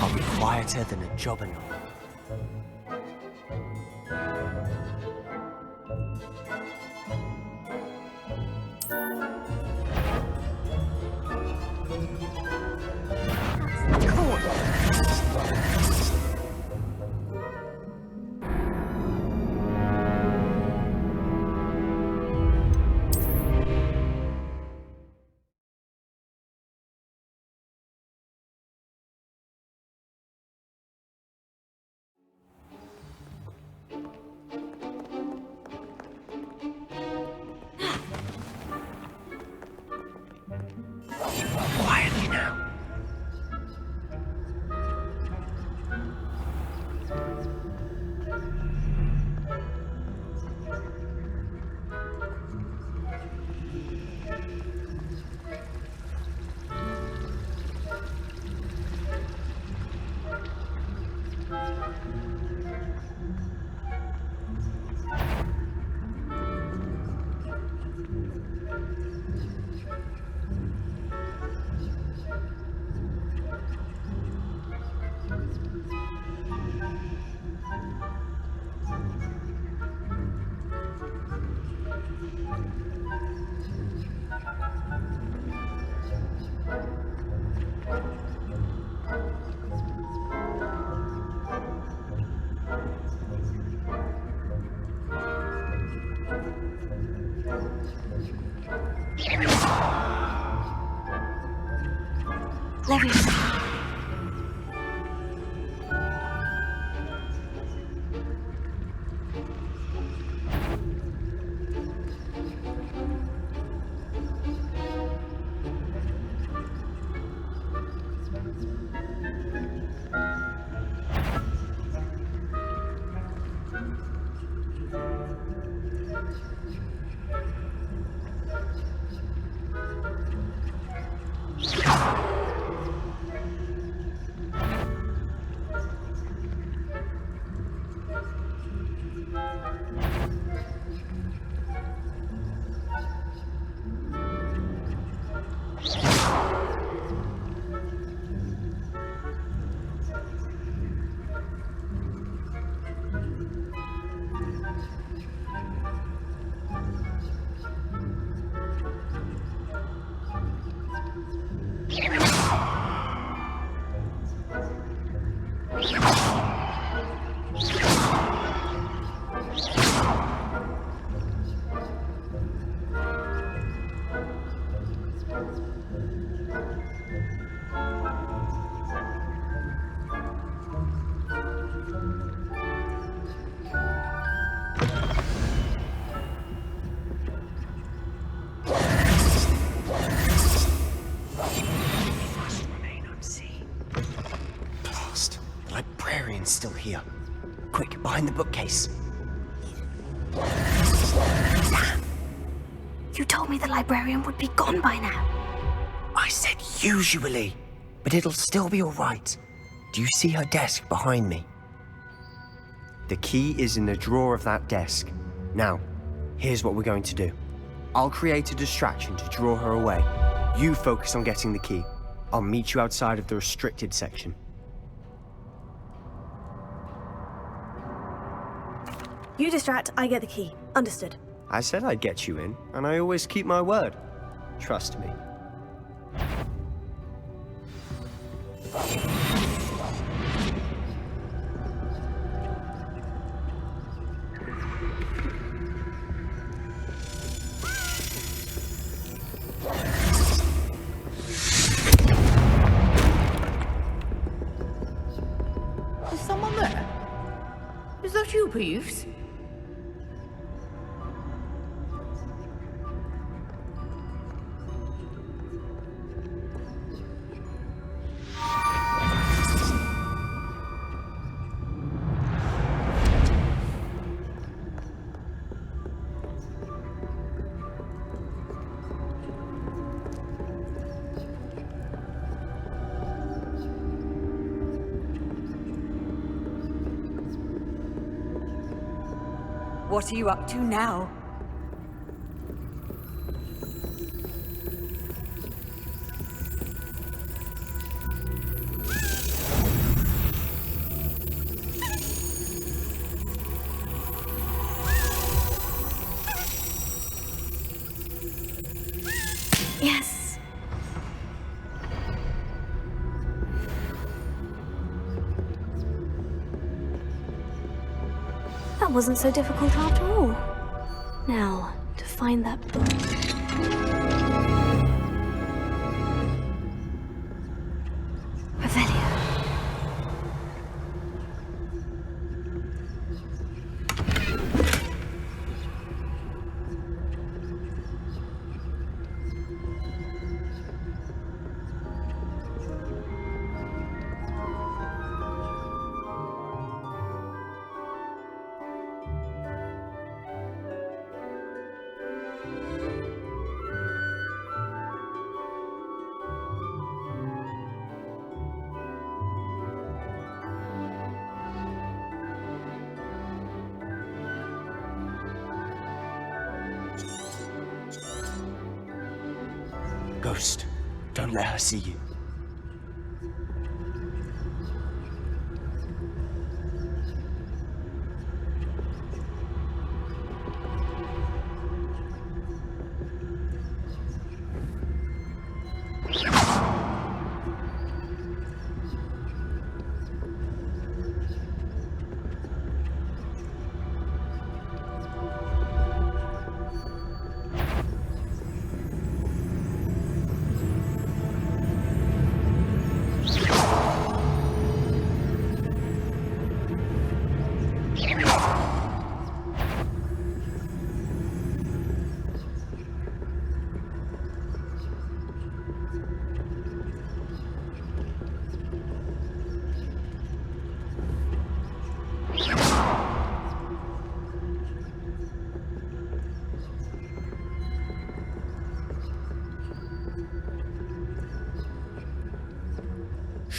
I'll be quieter than a jobberknoll. Leviosa. Still here. Quick, behind the bookcase. Sam! You told me the librarian would be gone by now. I said usually, but it'll still be all right. Do you see her desk behind me? The key is in the drawer of that desk. Now, here's what we're going to do. I'll create a distraction to draw her away. You focus on getting the key. I'll meet you outside of the restricted section. You distract, I get the key. Understood. I said I'd get you in, and I always keep my word. Trust me. Is someone there? Is that you, Peeves? What are you up to now? Yes. That wasn't so difficult after all. Now, to find that book. Revelio. Ghost, don't let her see you.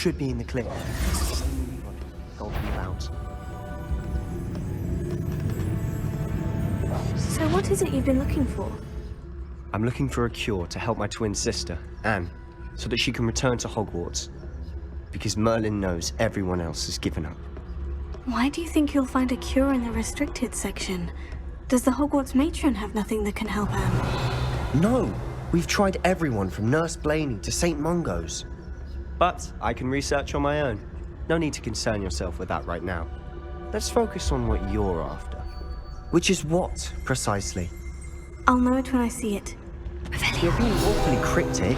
should be in the clear. Golden clouds. So what is it you've been looking for? I'm looking for a cure to help my twin sister, Anne, so that she can return to Hogwarts. Because Merlin knows everyone else has given up. Why do you think you'll find a cure in the restricted section? Does the Hogwarts matron have nothing that can help Anne? No! We've tried everyone from Nurse Blaney to St. Mungo's. But I can research on my own. No need to concern yourself with that right now. Let's focus on what you're after. Which is what, precisely? I'll know it when I see it. You're being awfully cryptic.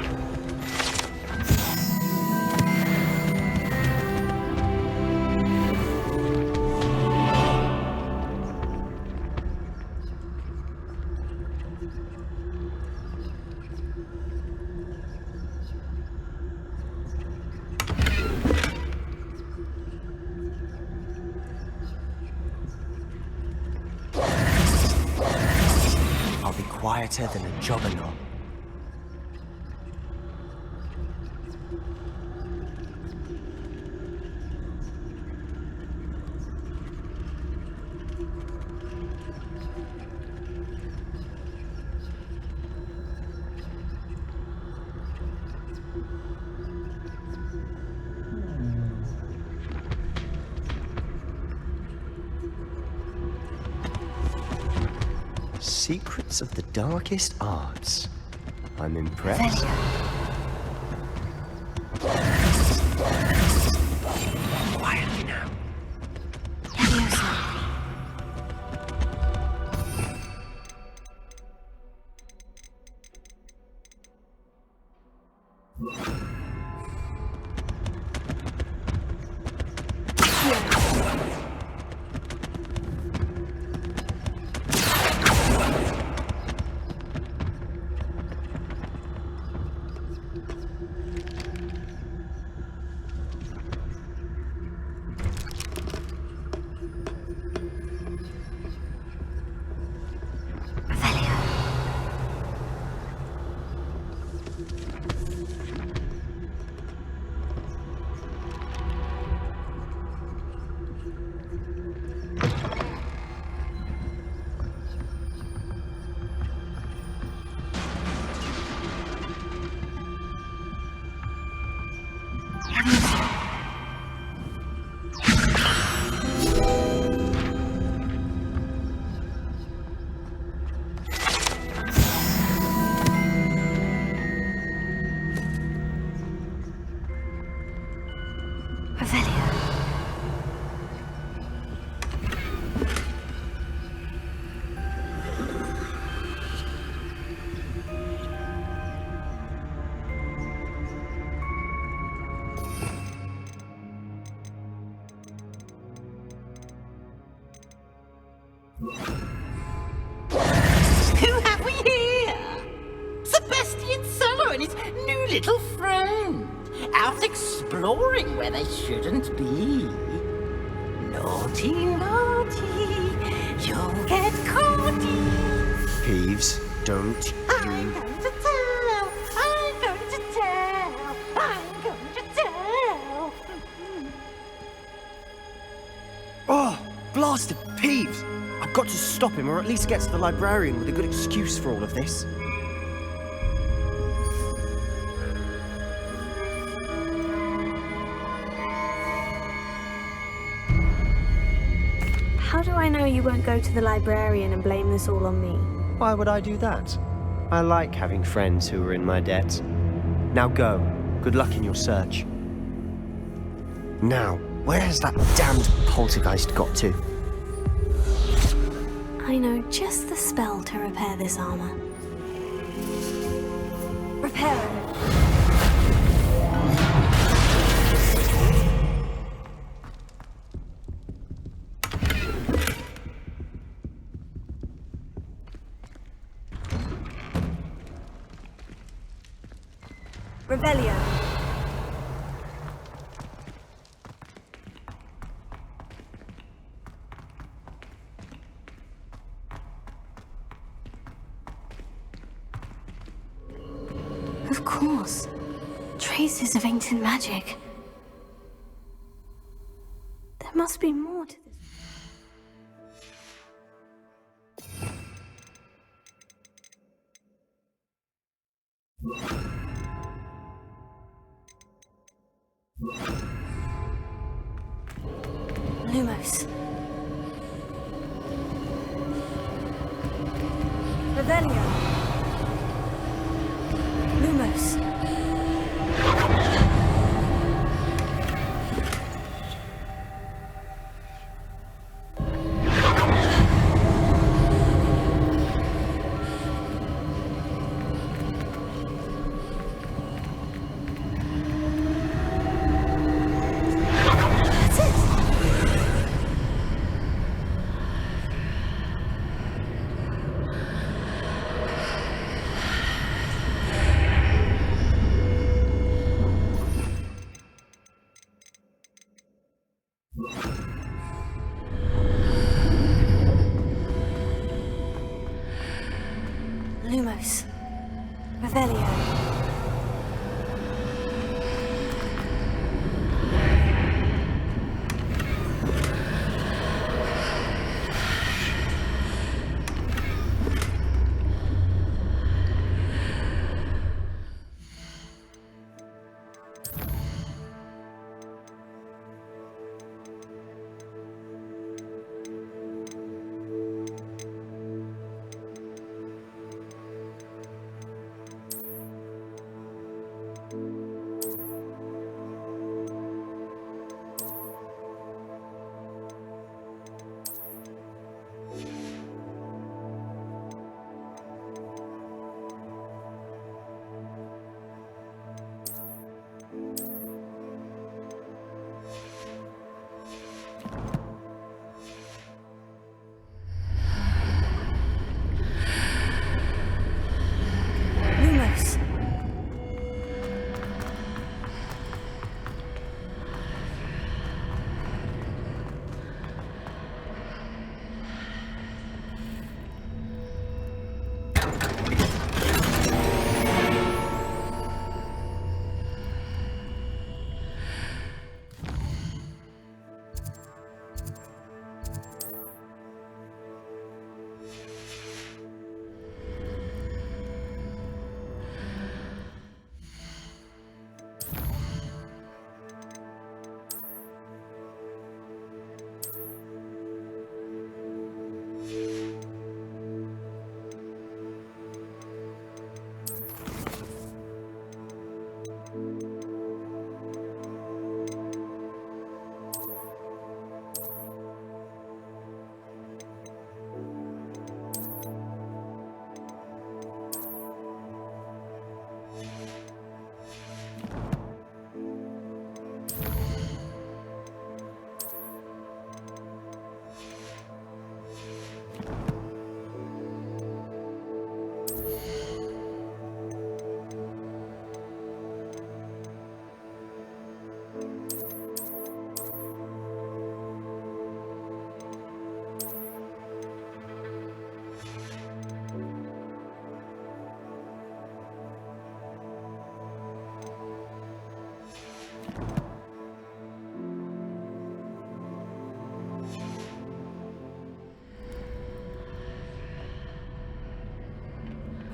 I'll be quieter than a juggernaut. Secrets of the darkest arts. I'm impressed. Quietly now. Who have we here? Sebastian Solo and his new little friend. Out exploring where they shouldn't be. Naughty, naughty, you'll get caughty. Peeves, don't I'm going to tell, I'm going to tell, I'm going to tell. Oh, blasted Peeves! I've got to stop him, or at least get to the librarian with a good excuse for all of this. How do I know you won't go to the librarian and blame this all on me? Why would I do that? I like having friends who are in my debt. Now go. Good luck in your search. Now, where has that damned poltergeist got to? I know just the spell to repair this armor. Repair it. Revelio. Of course. Traces of ancient magic. must be more to this. Lumos. Revelio. Lumos. Lumos. Revelio. Lumos.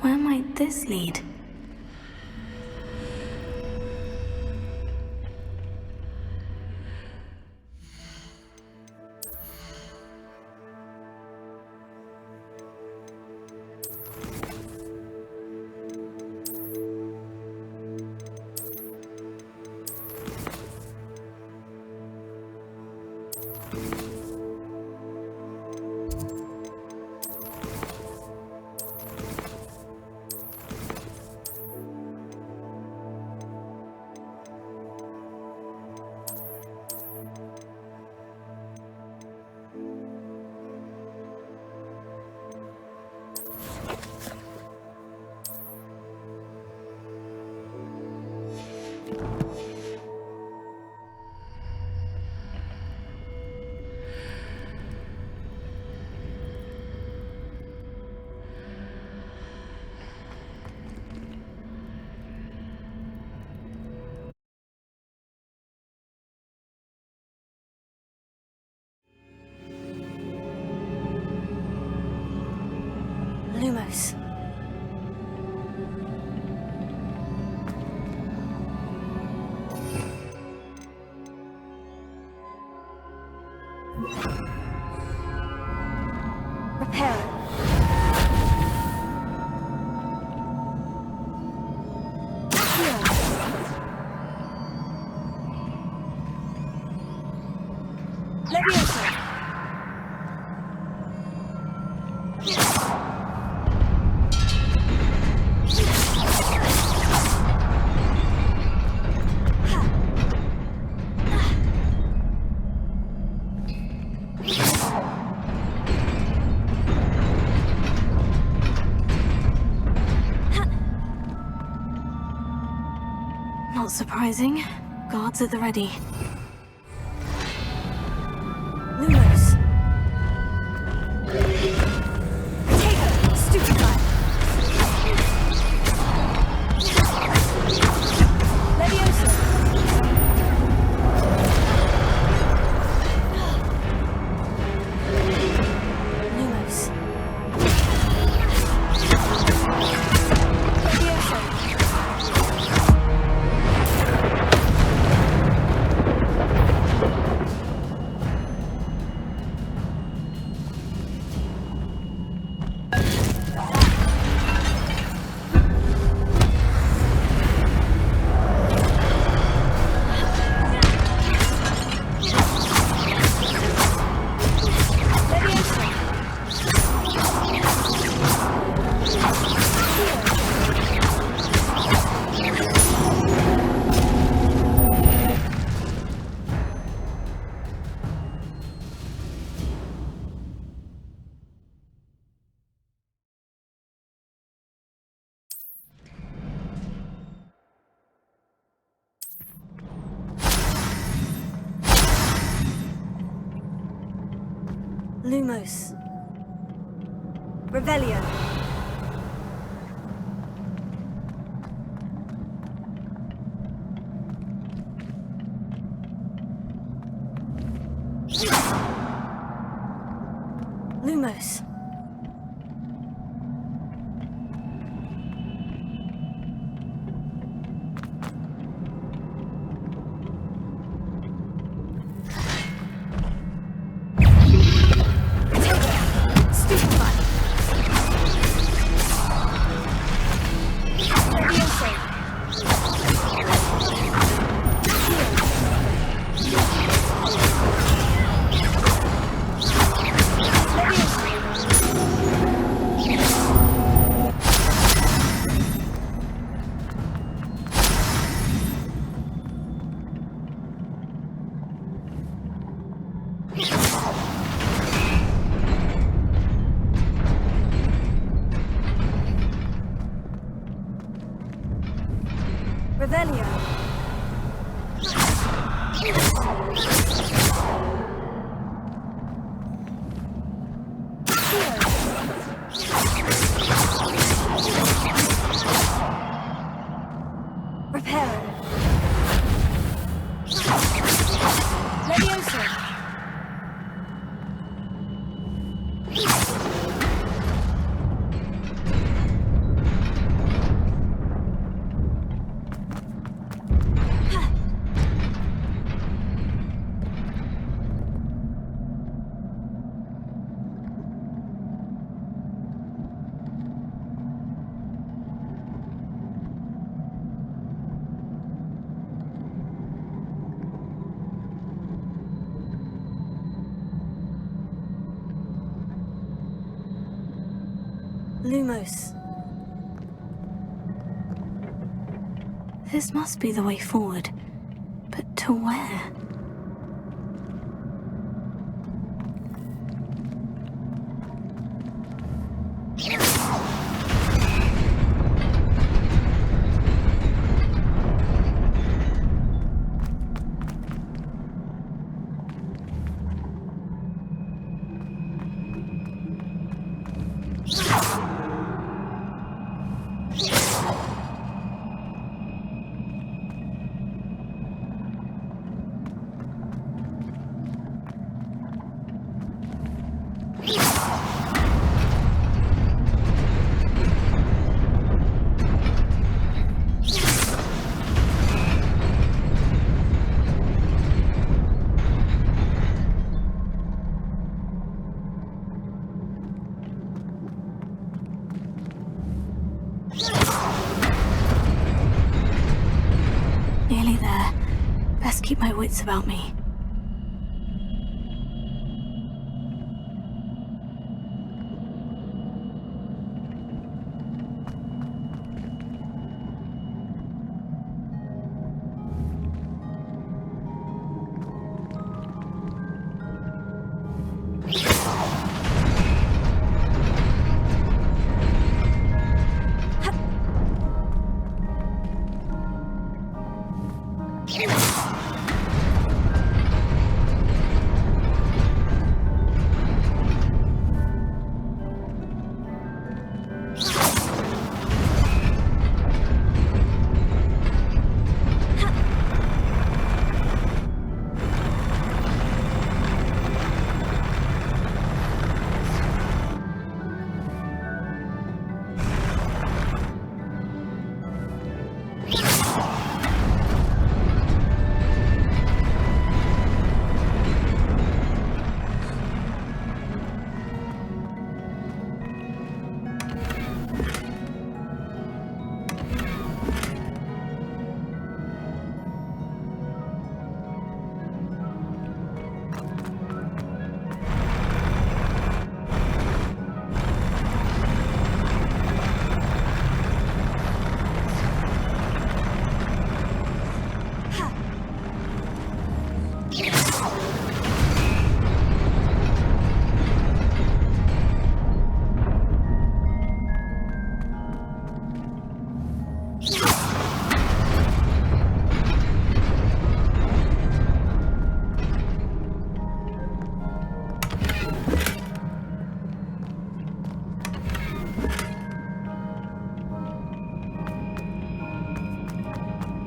Where might this lead? Lumos. Reparo. Levioso. Not surprising. Guards at the ready. Lumos. Potato. Stupefy. Levioso. Lumos. Lumos. Revelio. Lumos. Revelio. Reparo. Levioso. Lumos. This must be the way forward. But to where? Okay there. Best keep my wits about me.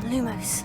Lumos.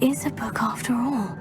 Is a book after all.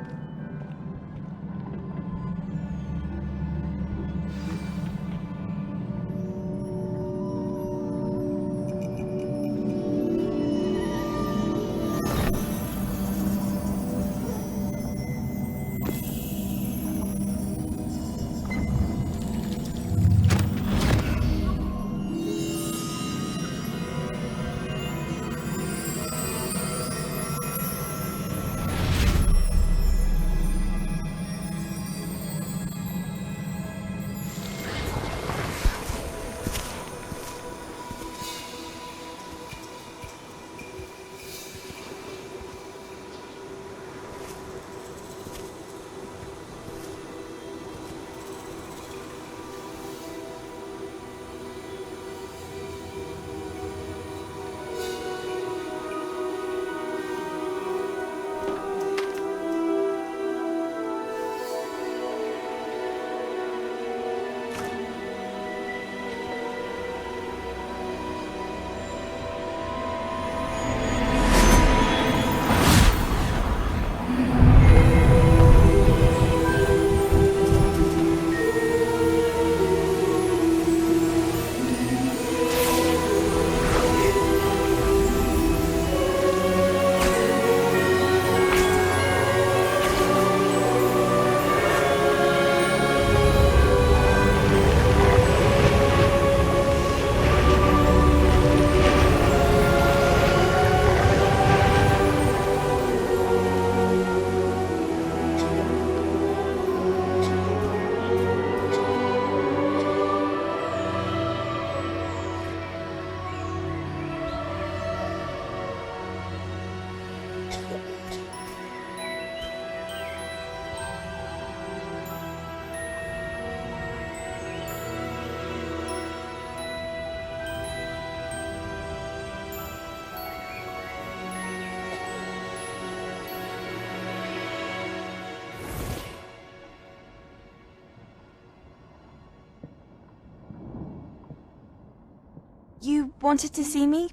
You wanted to see me?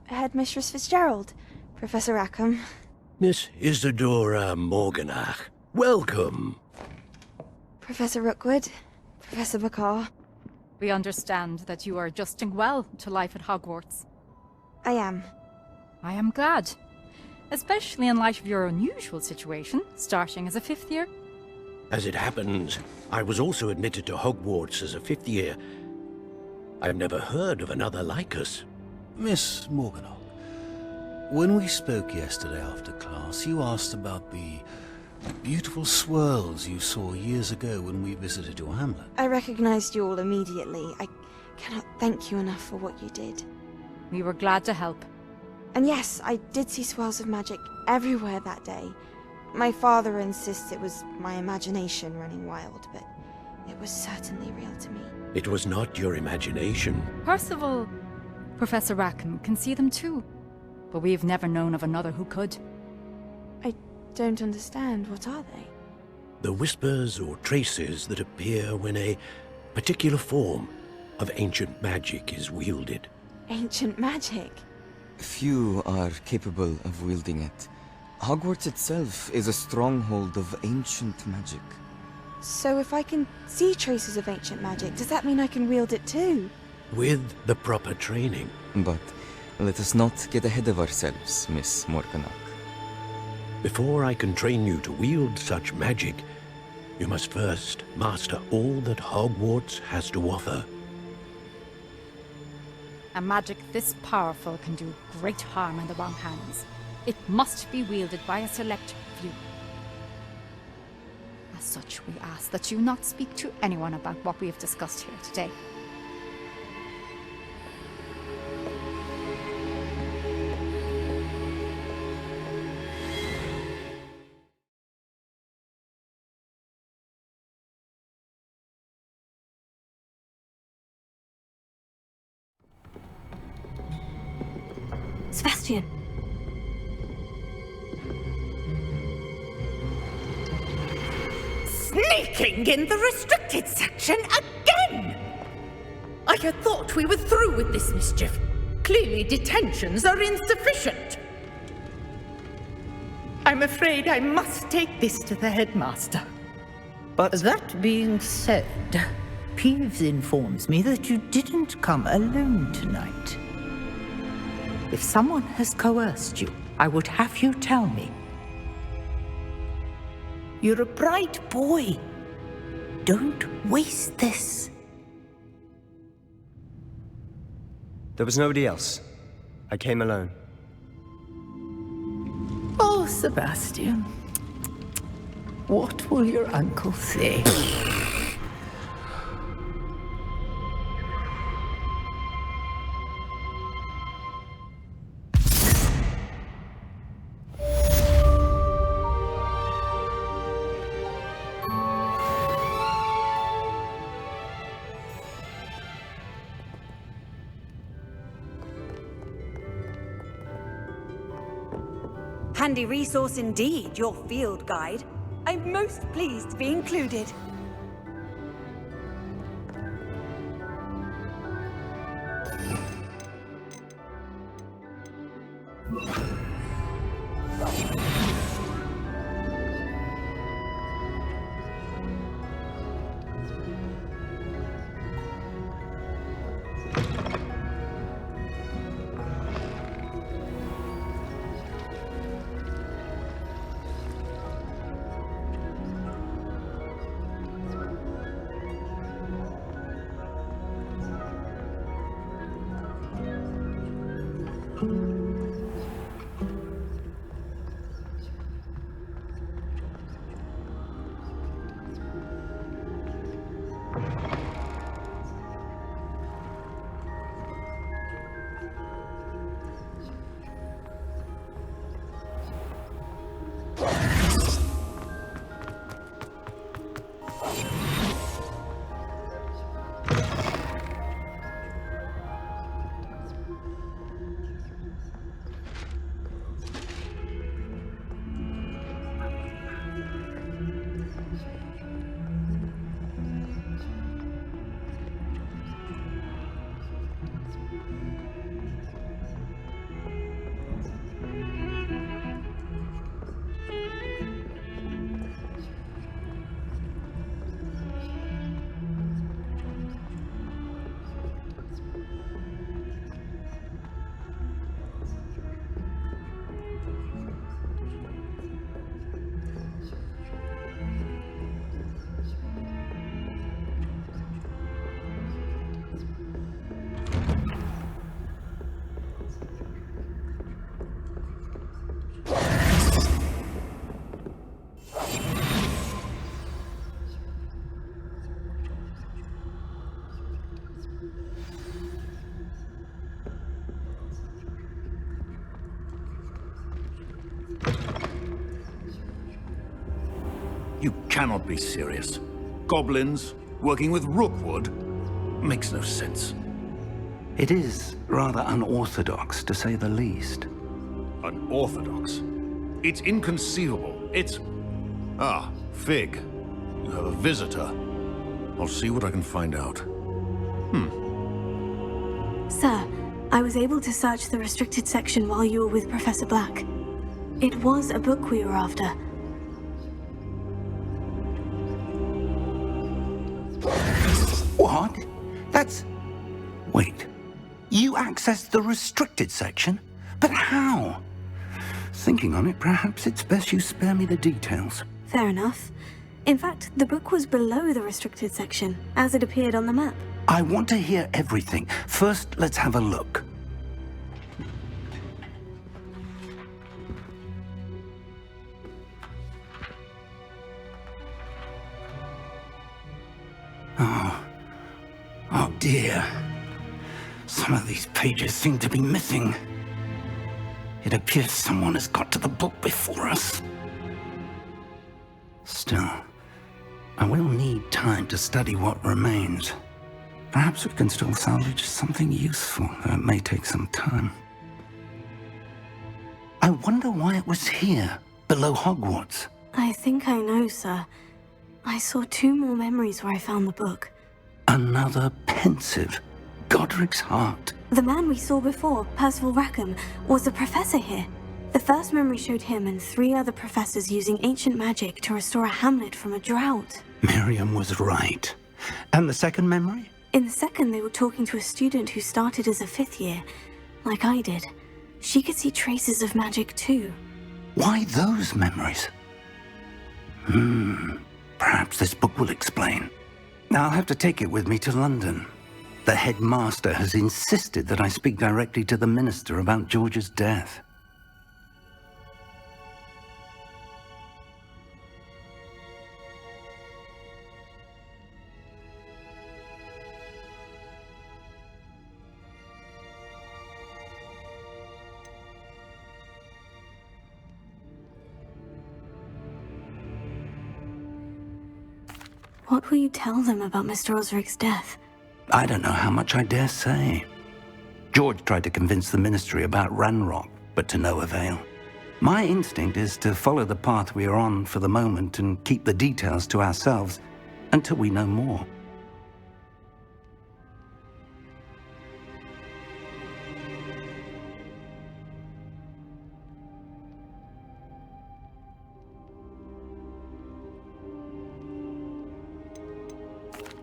Headmistress Fitzgerald, Professor Rackham. Miss Isadora Morganach, welcome. Professor Rookwood, Professor Bakar. We understand that you are adjusting well to life at Hogwarts. I am. I am glad. Especially in light of your unusual situation, starting as a 5th year. As it happens, I was also admitted to Hogwarts as a 5th year. I've never heard of another like us. Miss Morganach, when we spoke yesterday after class, you asked about the beautiful swirls you saw years ago when we visited your hamlet. I recognized you all immediately. I cannot thank you enough for what you did. We were glad to help. And yes, I did see swirls of magic everywhere that day. My father insists it was my imagination running wild, but it was certainly real to me. It was not your imagination. Percival, Professor Rackham can see them too. But we've never known of another who could. I don't understand. What are they? The whispers or traces that appear when a particular form of ancient magic is wielded. Ancient magic? Few are capable of wielding it. Hogwarts itself is a stronghold of ancient magic. So if I can see traces of ancient magic, does that mean I can wield it too? With the proper training. But let us not get ahead of ourselves, Miss Morganach. Before I can train you to wield such magic, you must first master all that Hogwarts has to offer. A magic this powerful can do great harm in the wrong hands. It must be wielded by a select few. As such, we ask that you not speak to anyone about what we have discussed here today. Sebastian. Sneaking in the restricted section again! I had thought we were through with this mischief. Clearly detentions are insufficient. I'm afraid I must take this to the headmaster. But that being said, Peeves informs me that you didn't come alone tonight. If someone has coerced you, I would have you tell me. You're a bright boy. Don't waste this. There was nobody else. I came alone. Oh, Sebastian. What will your uncle say? Handy resource indeed, your field guide. I'm most pleased to be included. You cannot be serious. Goblins working with Rookwood? Makes no sense. It is rather unorthodox, to say the least. Unorthodox? It's inconceivable. It's... Ah, Fig. You have a visitor. I'll see what I can find out. Sir, I was able to search the restricted section while you were with Professor Black. It was a book we were after. What? That's... Wait. You accessed the restricted section? But how? Thinking on it, perhaps it's best you spare me the details. Fair enough. In fact, the book was below the restricted section, as it appeared on the map. I want to hear everything. First, let's have a look. Oh dear. Some of these pages seem to be missing. It appears someone has got to the book before us. Still, I will need time to study what remains. Perhaps we can still salvage something useful, though it may take some time. I wonder why it was here, below Hogwarts. I think I know, sir. I saw 2 more memories where I found the book. Another pensive. Godric's heart. The man we saw before, Percival Rackham, was a professor here. The first memory showed him and 3 other professors using ancient magic to restore a hamlet from a drought. Miriam was right. And the second memory? In the second, they were talking to a student who started as a 5th year, like I did. She could see traces of magic too. Why those memories? Perhaps this book will explain. I'll have to take it with me to London. The headmaster has insisted that I speak directly to the minister about George's death. What will you tell them about Mr. Osric's death? I don't know how much I dare say. George tried to convince the ministry about Ranrock, but to no avail. My instinct is to follow the path we are on for the moment and keep the details to ourselves until we know more.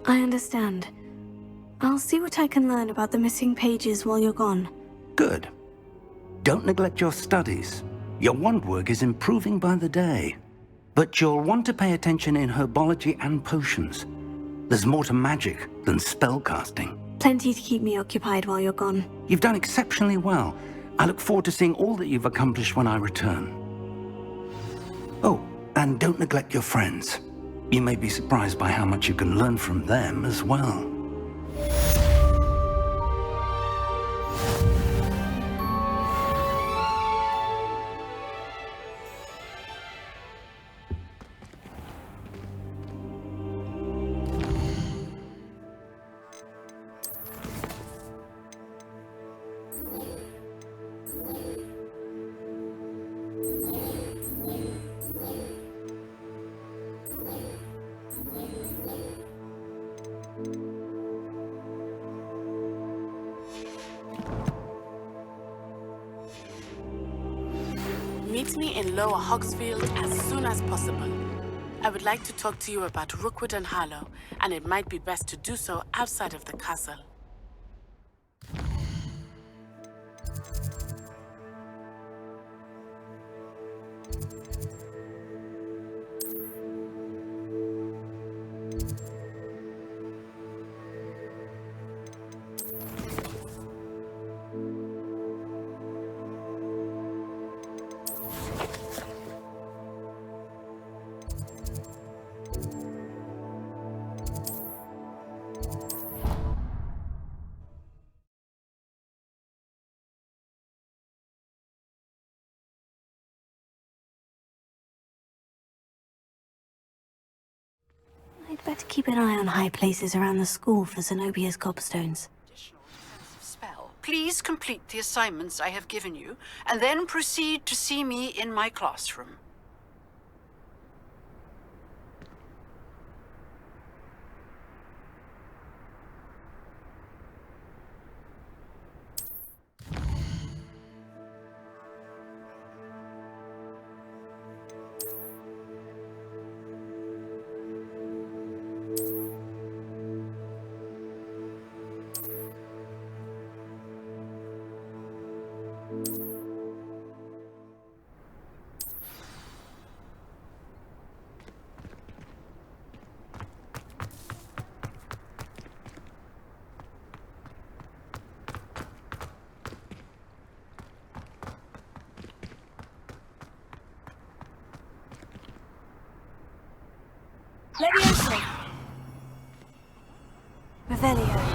I understand. I'll see what I can learn about the missing pages while you're gone. Good. Don't neglect your studies. Your wand work is improving by the day. But you'll want to pay attention in herbology and potions. There's more to magic than spellcasting. Plenty to keep me occupied while you're gone. You've done exceptionally well. I look forward to seeing all that you've accomplished when I return. Oh, and don't neglect your friends. You may be surprised by how much you can learn from them as well. Meet me in Lower Hogsfield as soon as possible. I would like to talk to you about Rookwood and Harlow, and it might be best to do so outside of the castle. Better keep an eye on high places around the school for Zenobia's gobstones. Spell. Please complete the assignments I have given you, and then proceed to see me in my classroom. Leviosa! Revelio.